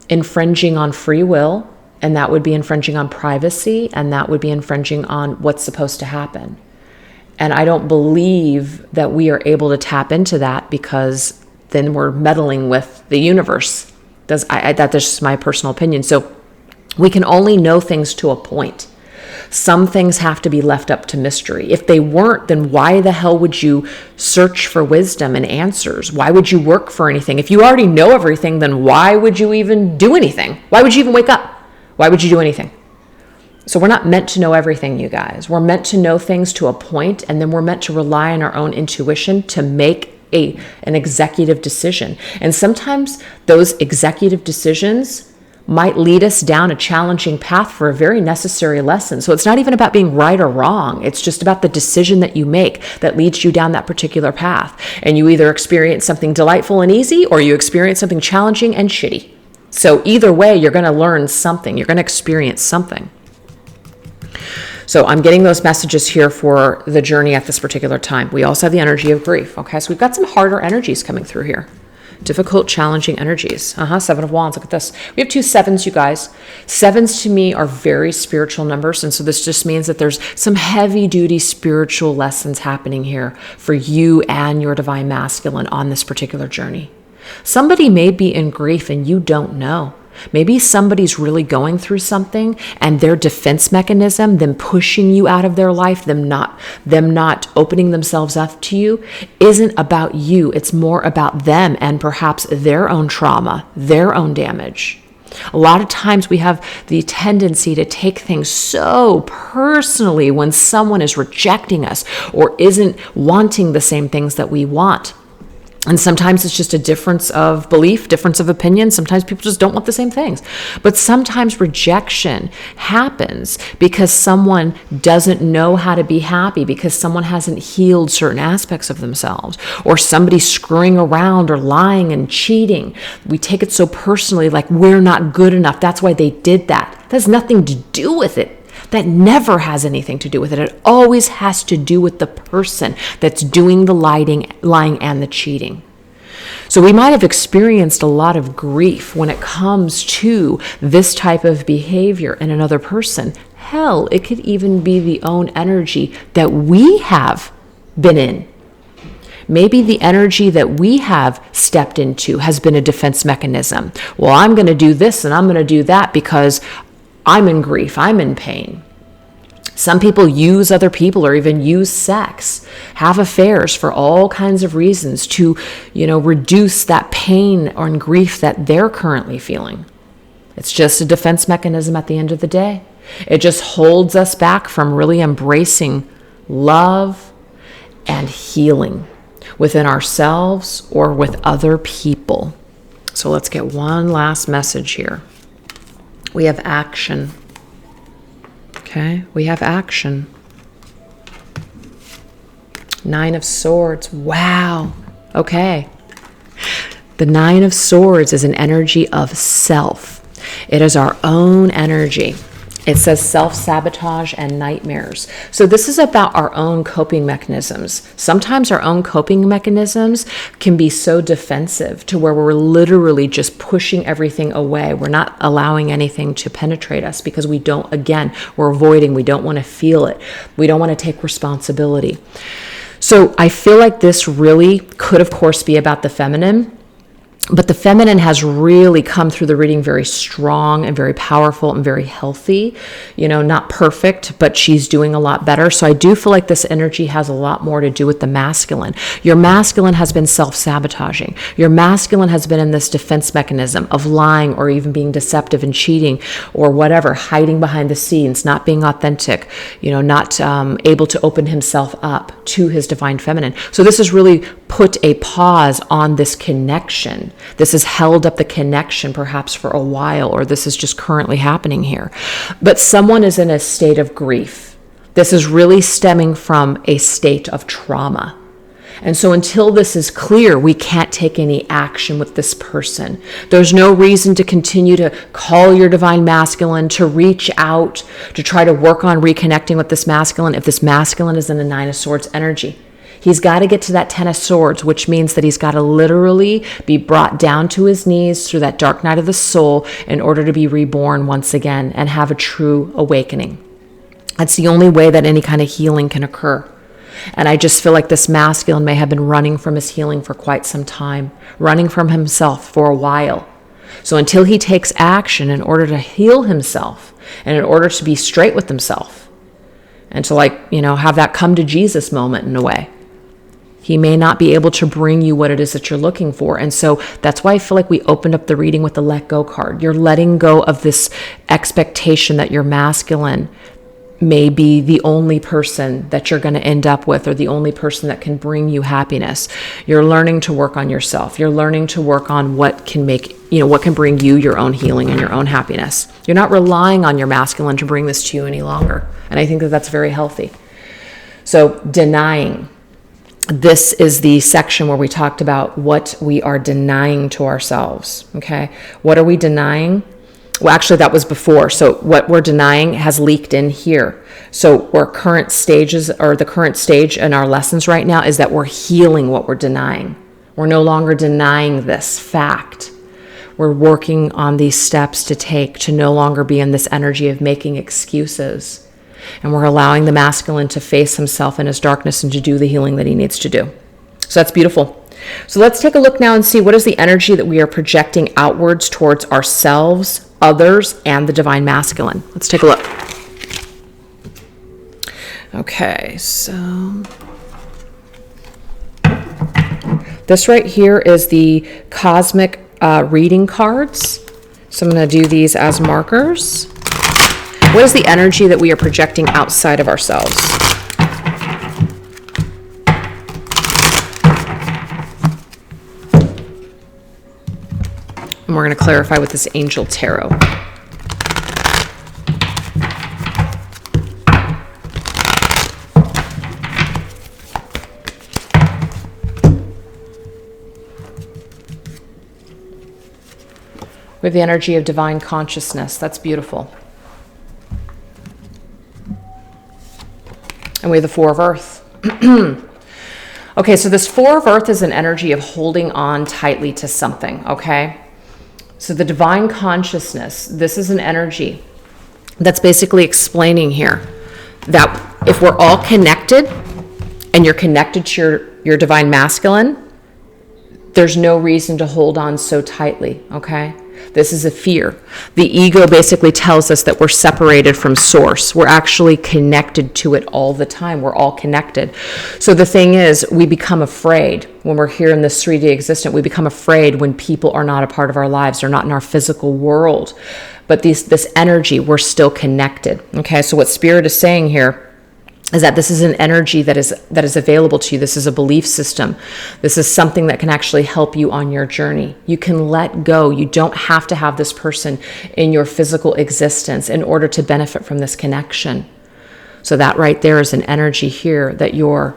infringing on free will, and that would be infringing on privacy, and that would be infringing on what's supposed to happen. And I don't believe that we are able to tap into that because then we're meddling with the universe. That's just my personal opinion. So we can only know things to a point. Some things have to be left up to mystery. If they weren't, then why the hell would you search for wisdom and answers? Why would you work for anything? If you already know everything, then why would you even do anything? Why would you even wake up? Why would you do anything? So we're not meant to know everything, you guys. We're meant to know things to a point, and then we're meant to rely on our own intuition to make an executive decision. And sometimes those executive decisions might lead us down a challenging path for a very necessary lesson. So it's not even about being right or wrong. It's just about the decision that you make that leads you down that particular path. And you either experience something delightful and easy, or you experience something challenging and shitty. So either way, you're going to learn something. You're going to experience something. So I'm getting those messages here for the journey at this particular time. We also have the energy of grief. Okay, so we've got some harder energies coming through here. Difficult, challenging energies. Seven of Wands. Look at this. We have 2 sevens, you guys. Sevens to me are very spiritual numbers. And so this just means that there's some heavy duty spiritual lessons happening here for you and your divine masculine on this particular journey. Somebody may be in grief and you don't know. Maybe somebody's really going through something, and their defense mechanism, them pushing you out of their life, them not opening themselves up to you, isn't about you. It's more about them and perhaps their own trauma, their own damage. A lot of times we have the tendency to take things so personally when someone is rejecting us or isn't wanting the same things that we want. And sometimes it's just a difference of belief, difference of opinion. Sometimes people just don't want the same things. But sometimes rejection happens because someone doesn't know how to be happy, because someone hasn't healed certain aspects of themselves, or somebody's screwing around or lying and cheating. We take it so personally, like we're not good enough. That's why they did that. That has nothing to do with it. That never has anything to do with it. It always has to do with the person that's doing the lying and the cheating. So we might have experienced a lot of grief when it comes to this type of behavior in another person. Hell, it could even be the own energy that we have been in. Maybe the energy that we have stepped into has been a defense mechanism. Well, I'm going to do this and I'm going to do that because I'm in grief, I'm in pain. Some people use other people or even use sex, have affairs for all kinds of reasons to, reduce that pain or grief that they're currently feeling. It's just a defense mechanism at the end of the day. It just holds us back from really embracing love and healing within ourselves or with other people. So let's get one last message here. We have action. Okay, we have action. 9 of Swords. Wow. Okay. The 9 of Swords is an energy of self. It is our own energy. It says self-sabotage and nightmares. So this is about our own coping mechanisms. Sometimes our own coping mechanisms can be so defensive to where we're literally just pushing everything away. We're not allowing anything to penetrate us because we're avoiding. We don't want to feel it. We don't want to take responsibility. So I feel like this really could, of course, be about the feminine. But the feminine has really come through the reading very strong and very powerful and very healthy, not perfect, but she's doing a lot better. So I do feel like this energy has a lot more to do with the masculine. Your masculine has been self-sabotaging. Your masculine has been in this defense mechanism of lying or even being deceptive and cheating or whatever, hiding behind the scenes, not being authentic, not able to open himself up to his divine feminine. So this has really put a pause on this connection. This has held up the connection perhaps for a while, or this is just currently happening here. But someone is in a state of grief. This is really stemming from a state of trauma. And so until this is clear, we can't take any action with this person. There's no reason to continue to call your divine masculine, to reach out, to try to work on reconnecting with this masculine if this masculine is in the 9 of Swords energy. He's got to get to that 10 of Swords, which means that he's got to literally be brought down to his knees through that dark night of the soul in order to be reborn once again and have a true awakening. That's the only way that any kind of healing can occur. And I just feel like this masculine may have been running from his healing for quite some time, running from himself for a while. So until he takes action in order to heal himself and in order to be straight with himself and to have that come to Jesus moment in a way, he may not be able to bring you what it is that you're looking for. And so that's why I feel like we opened up the reading with the let go card. You're letting go of this expectation that your masculine may be the only person that you're going to end up with or the only person that can bring you happiness. You're learning to work on yourself. You're learning to work on what can bring you your own healing and your own happiness. You're not relying on your masculine to bring this to you any longer. And I think that that's very healthy. So denying. This is the section where we talked about what we are denying to ourselves, okay? What are we denying? Well, actually, that was before. So what we're denying has leaked in here. So the current stage in our lessons right now is that we're healing what we're denying. We're no longer denying this fact. We're working on these steps to take to no longer be in this energy of making excuses. And we're allowing the masculine to face himself in his darkness and to do the healing that he needs to do. So that's beautiful. So let's take a look now and see what is the energy that we are projecting outwards towards ourselves, others, and the divine masculine. Let's take a look. Okay, so this right here is the cosmic reading cards. So I'm going to do these as markers. What is the energy that we are projecting outside of ourselves? And we're going to clarify with this Angel Tarot. We have the energy of divine consciousness. That's beautiful. And we have the Four of Earth. Okay, so this Four of Earth is an energy of holding on tightly to something, okay? So the divine consciousness, this is an energy that's basically explaining here that if we're all connected and you're connected to your divine masculine, there's no reason to hold on so tightly, okay? This is a fear. The ego basically tells us that we're separated from source. We're actually connected to it all the time. We're all connected. So the thing is, we become afraid when we're here in this 3D existence. We become afraid when people are not a part of our lives. They're not in our physical world. But this energy, we're still connected. Okay, so what Spirit is saying here is that this is an energy that is available to you. This is a belief system. This is something that can actually help you on your journey. You can let go. You don't have to have this person in your physical existence in order to benefit from this connection. So that right there is an energy here that you're,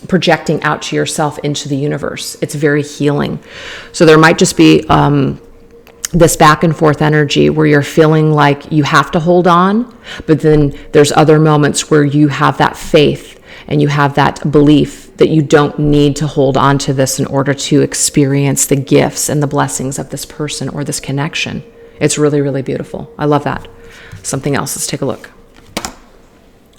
projecting out to yourself into the universe. It's very healing. So there might just be this back and forth energy where you're feeling like you have to hold on, but then there's other moments where you have that faith and you have that belief that you don't need to hold on to this in order to experience the gifts and the blessings of this person or this connection. It's really, really beautiful. I love that. Something else, let's take a look.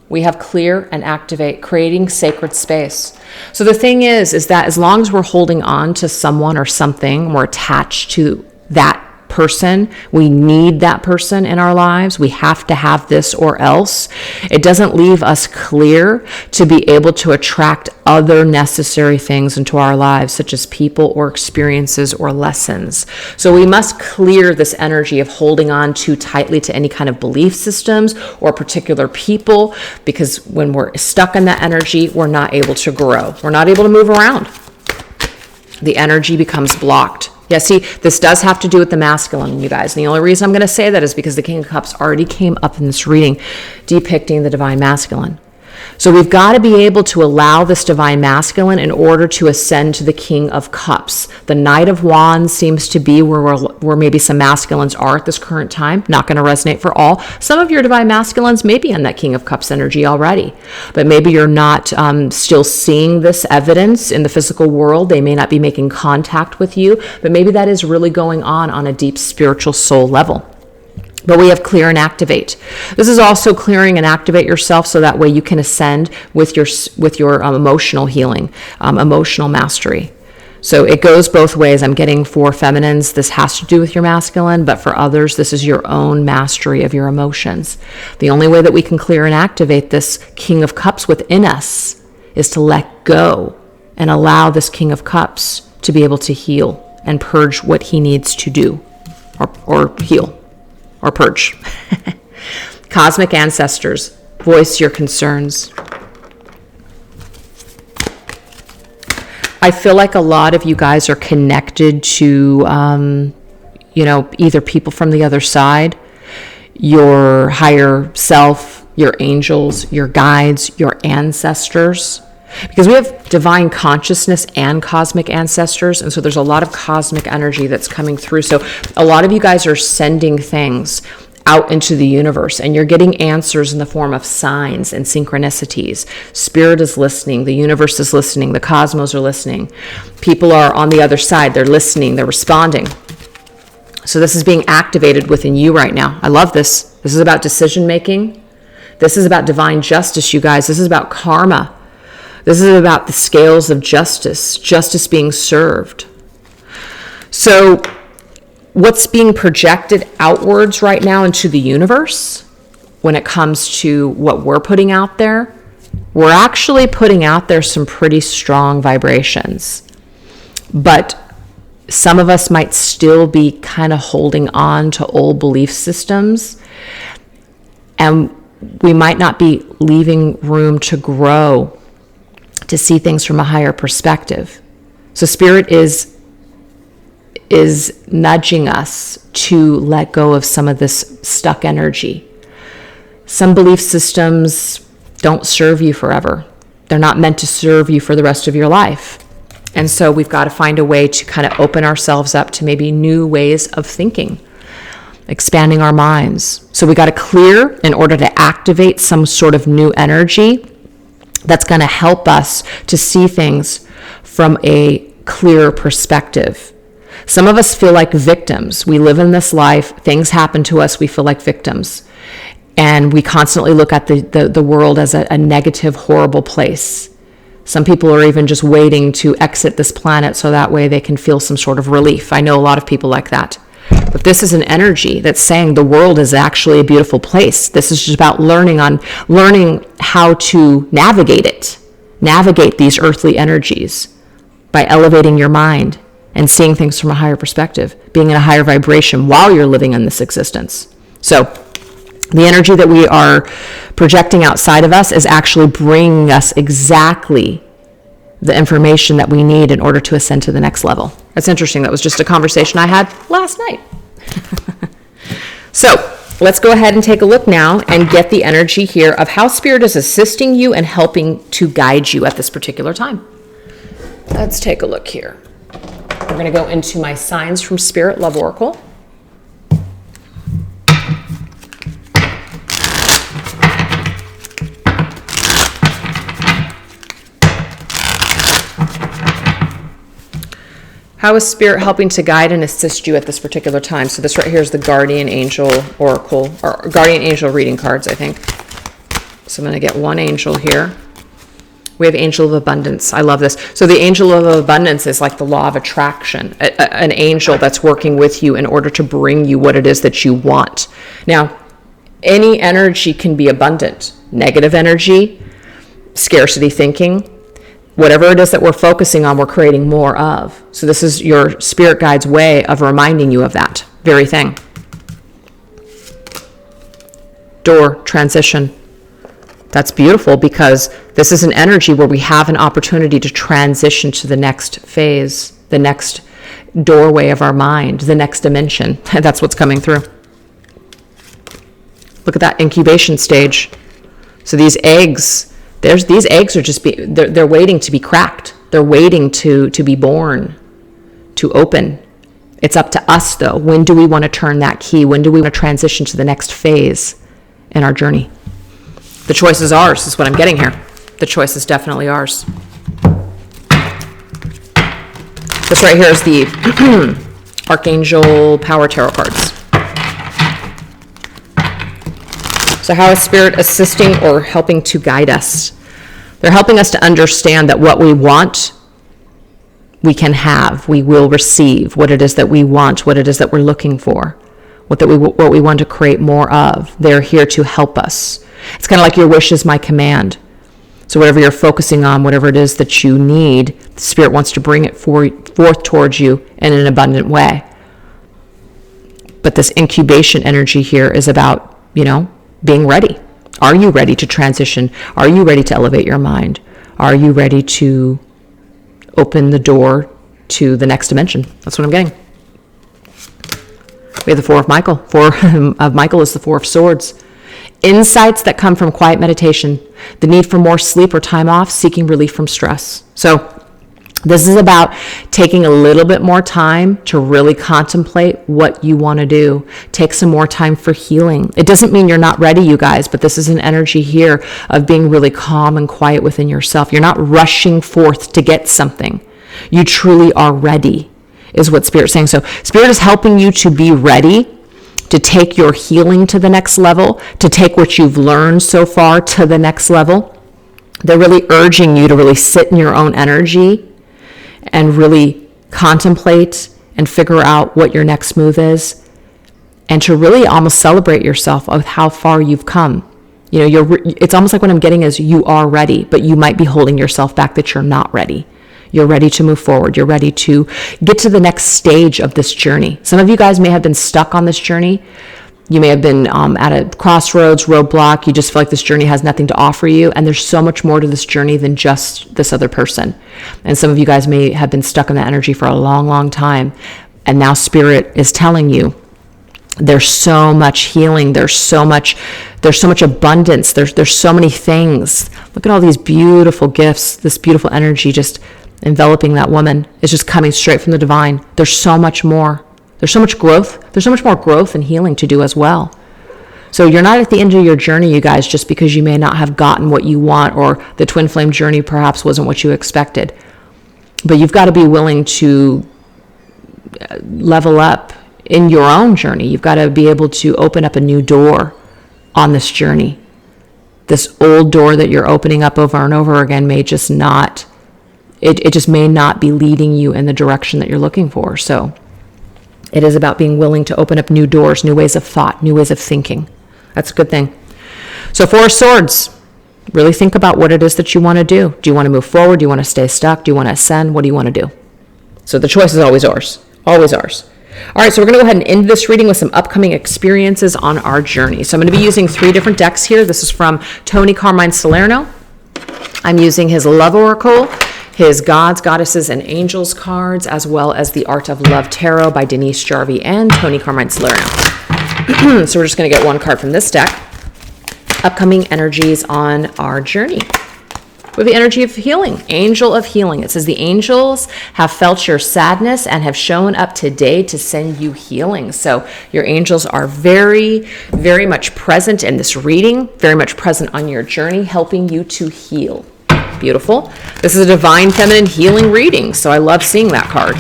We have clear and activate, creating sacred space. So the thing is that as long as we're holding on to someone or something, we're attached to that person, we need that person in our lives, we have to have this or else, it doesn't leave us clear to be able to attract other necessary things into our lives, such as people or experiences or lessons. So we must clear this energy of holding on too tightly to any kind of belief systems or particular people, because when we're stuck in that energy, we're not able to grow. We're not able to move around. The energy becomes blocked. Yeah, see, this does have to do with the masculine, you guys. And the only reason I'm going to say that is because the King of Cups already came up in this reading depicting the divine masculine. So we've got to be able to allow this divine masculine in order to ascend to the King of Cups. The Knight of Wands seems to be where maybe some masculines are at this current time. Not going to resonate for all. Some of your divine masculines may be on that King of Cups energy already, but maybe you're not still seeing this evidence in the physical world. They may not be making contact with you, but maybe that is really going on a deep spiritual soul level. But we have clear and activate. This is also clearing and activate yourself so that way you can ascend with your emotional healing, emotional mastery. So it goes both ways. I'm getting for feminines, this has to do with your masculine, but for others, this is your own mastery of your emotions. The only way that we can clear and activate this King of Cups within us is to let go and allow this King of Cups to be able to heal and purge what he needs to do or heal. Or purge. Cosmic ancestors, voice your concerns. I feel like a lot of you guys are connected to, either people from the other side, your higher self, your angels, your guides, your ancestors. Because we have divine consciousness and cosmic ancestors, and so there's a lot of cosmic energy that's coming through. So a lot of you guys are sending things out into the universe, and you're getting answers in the form of signs and synchronicities. Spirit is listening, the universe is listening, the cosmos are listening. People are on the other side, they're listening, they're responding. So this is being activated within you right now. I love this. This is about decision making. This is about divine justice, you guys. This is about karma. This is about the scales of justice being served. So what's being projected outwards right now into the universe when it comes to what we're putting out there, we're actually putting out there some pretty strong vibrations. But Some of us might still be kind of holding on to old belief systems, and we might not be leaving room to grow, to see things from a higher perspective. So Spirit is nudging us to let go of some of this stuck energy. Some belief systems don't serve you forever. They're not meant to serve you for the rest of your life. And so we've got to find a way to kind of open ourselves up to maybe new ways of thinking, expanding our minds. So we got to clear in order to activate some sort of new energy that's going to help us to see things from a clearer perspective. Some of us feel like victims. We live in this life, things happen to us, we feel like victims. And we constantly look at the world as a negative, horrible place. Some people are even just waiting to exit this planet so that way they can feel some sort of relief. I know a lot of people like that. But this is an energy that's saying the world is actually a beautiful place. This is just about learning how to navigate these earthly energies by elevating your mind and seeing things from a higher perspective, being in a higher vibration while you're living in this existence. So the energy that we are projecting outside of us is actually bringing us exactly the information that we need in order to ascend to the next level. That's interesting. That was just a conversation I had last night. So let's go ahead and take a look now and get the energy here of how Spirit is assisting you and helping to guide you at this particular time. Let's take a look here. We're going to go into my Signs from Spirit Love Oracle. How is Spirit helping to guide and assist you at this particular time? So this right here is the Guardian Angel Oracle, or Guardian Angel reading cards, I think. So I'm going to get one angel here. We have Angel of Abundance. I love this. So the Angel of Abundance is like the law of attraction, an angel that's working with you in order to bring you what it is that you want. Now, any energy can be abundant. Negative energy, scarcity thinking, whatever it is that we're focusing on, we're creating more of. So this is your spirit guide's way of reminding you of that very thing. Door, transition. That's beautiful because this is an energy where we have an opportunity to transition to the next phase, the next doorway of our mind, the next dimension. That's what's coming through. Look at that incubation stage. So these eggs, these eggs are just they're waiting to be cracked. They're waiting to be born, to open. It's up to us though. When do we want to turn that key? When do we want to transition to the next phase in our journey? The choice is ours, is what I'm getting here. The choice is definitely ours. This right here is the Archangel Power Tarot cards. So how is Spirit assisting or helping to guide us? They're helping us to understand that what we want, we can have, we will receive. What it is that we want, what it is that we're looking for, what we want to create more of. They're here to help us. It's kind of like your wish is my command. So whatever you're focusing on, whatever it is that you need, the Spirit wants to bring it forth towards you in an abundant way. But this incubation energy here is about, being ready. Are you ready to transition? Are you ready to elevate your mind? Are you ready to open the door to the next dimension? That's what I'm getting. We have the Four of Michael. Four of Michael is the Four of Swords. Insights that come from quiet meditation, the need for more sleep or time off, seeking relief from stress. So this is about taking a little bit more time to really contemplate what you want to do. Take some more time for healing. It doesn't mean you're not ready, you guys, but this is an energy here of being really calm and quiet within yourself. You're not rushing forth to get something. You truly are ready, is what Spirit's saying. So Spirit is helping you to be ready to take your healing to the next level, to take what you've learned so far to the next level. They're really urging you to really sit in your own energy and really contemplate and figure out what your next move is, and to really almost celebrate yourself with how far you've come. It's almost like what I'm getting is you are ready, but you might be holding yourself back that you're not ready. You're ready to move forward. You're ready to get to the next stage of this journey. Some of you guys may have been stuck on this journey. You may have been at a crossroads, roadblock. You just feel like this journey has nothing to offer you. And there's so much more to this journey than just this other person. And some of you guys may have been stuck in that energy for a long, long time. And now Spirit is telling you, there's so much healing. There's so much abundance. There's so many things. Look at all these beautiful gifts, this beautiful energy just enveloping that woman. It's just coming straight from the divine. There's so much more. There's so much growth. There's so much more growth and healing to do as well. So you're not at the end of your journey, you guys, just because you may not have gotten what you want, or the twin flame journey perhaps wasn't what you expected. But you've got to be willing to level up in your own journey. You've got to be able to open up a new door on this journey. This old door that you're opening up over and over again may just not, it just may not be leading you in the direction that you're looking for. So it is about being willing to open up new doors, new ways of thought, new ways of thinking. That's a good thing. So Four of Swords, really think about what it is that you want to do. Do you want to move forward? Do you want to stay stuck? Do you want to ascend? What do you want to do? So the choice is always ours, always ours. All right, so we're going to go ahead and end this reading with some upcoming experiences on our journey. So I'm going to be using 3 different decks here. This is from Tony Carmine Salerno. I'm using his Love Oracle, his Gods, Goddesses, and Angels cards, as well as the Art of Love Tarot by Denise Jarvie and Tony Carmine Salerno. So we're just going to get one card from this deck. Upcoming energies on our journey. With the energy of healing, Angel of Healing. It says the angels have felt your sadness and have shown up today to send you healing. So your angels are very, very much present in this reading, very much present on your journey, helping you to heal. Beautiful. This is a divine feminine healing reading, so I love seeing that card.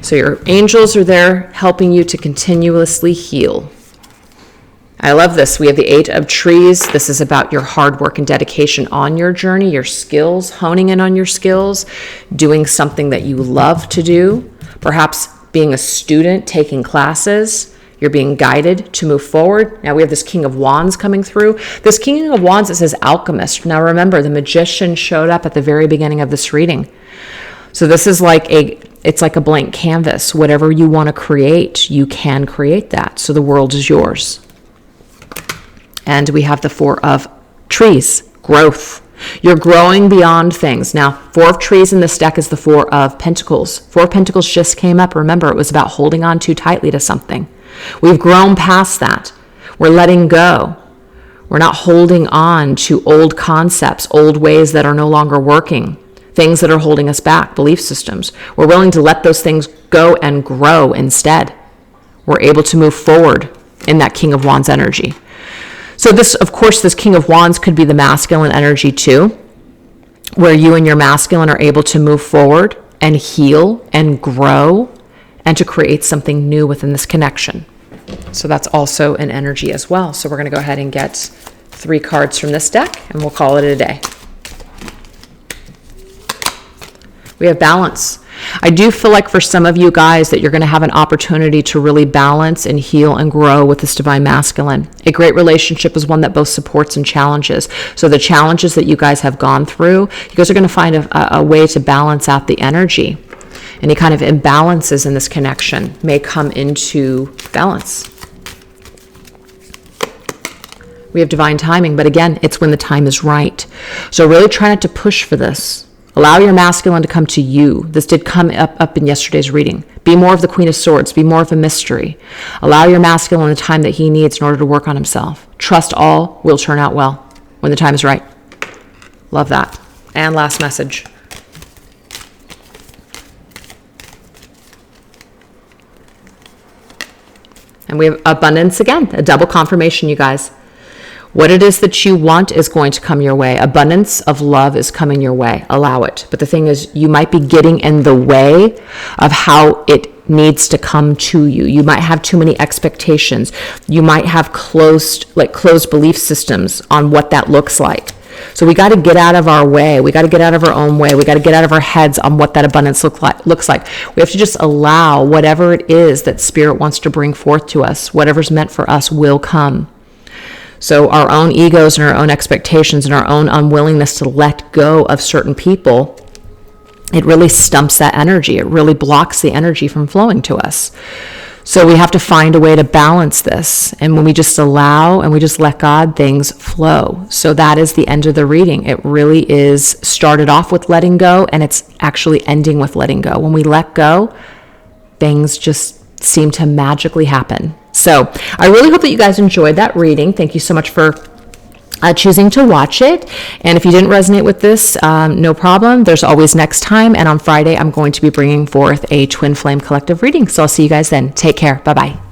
So your angels are there helping you to continuously heal. I love this. We have the 8 of Trees. This is about your hard work and dedication on your journey, your skills, honing in on your skills, doing something that you love to do, perhaps being a student, taking classes. You're being guided to move forward. Now we have this King of Wands coming through. This King of Wands, it says alchemist. Now remember, the magician showed up at the very beginning of this reading. So this is it's like a blank canvas. Whatever you want to create, you can create that. So the world is yours. And we have the 4 of Trees, growth. You're growing beyond things. Now, 4 of Trees in this deck is the 4 of Pentacles. 4 of Pentacles just came up. Remember, it was about holding on too tightly to something. We've grown past that. We're letting go. We're not holding on to old concepts, old ways that are no longer working, things that are holding us back, belief systems. We're willing to let those things go and grow instead. We're able to move forward in that King of Wands energy. So this, of course, this King of Wands could be the masculine energy too, where you and your masculine are able to move forward and heal and grow and to create something new within this connection. So that's also an energy as well. So we're going to go ahead and get 3 cards from this deck and we'll call it a day. We have balance. I do feel like for some of you guys that you're going to have an opportunity to really balance and heal and grow with this divine masculine. A great relationship is one that both supports and challenges. So the challenges that you guys have gone through, you guys are going to find a way to balance out the energy. Any kind of imbalances in this connection may come into balance. We have divine timing, but again, it's when the time is right. So really try not to push for this. Allow your masculine to come to you. This did come up in yesterday's reading. Be more of the Queen of Swords. Be more of a mystery. Allow your masculine the time that he needs in order to work on himself. Trust all will turn out well when the time is right. Love that. And last message. And we have abundance again, a double confirmation, you guys. What it is that you want is going to come your way. Abundance of love is coming your way. Allow it. But the thing is, you might be getting in the way of how it needs to come to you. You might have too many expectations. You might have closed belief systems on what that looks like. So we got to get out of our way. We got to get out of our own way. We got to get out of our heads on what that abundance looks like. We have to just allow whatever it is that Spirit wants to bring forth to us. Whatever's meant for us will come. So our own egos and our own expectations and our own unwillingness to let go of certain people, it really stumps that energy. It really blocks the energy from flowing to us. So we have to find a way to balance this. And when we just allow and we just let God, things flow. So that is the end of the reading. It really is started off with letting go, and it's actually ending with letting go. When we let go, things just seem to magically happen. So I really hope that you guys enjoyed that reading. Thank you so much for choosing to watch it. And if you didn't resonate with this, no problem. There's always next time. And on Friday, I'm going to be bringing forth a Twin Flame Collective reading. So I'll see you guys then. Take care. Bye-bye.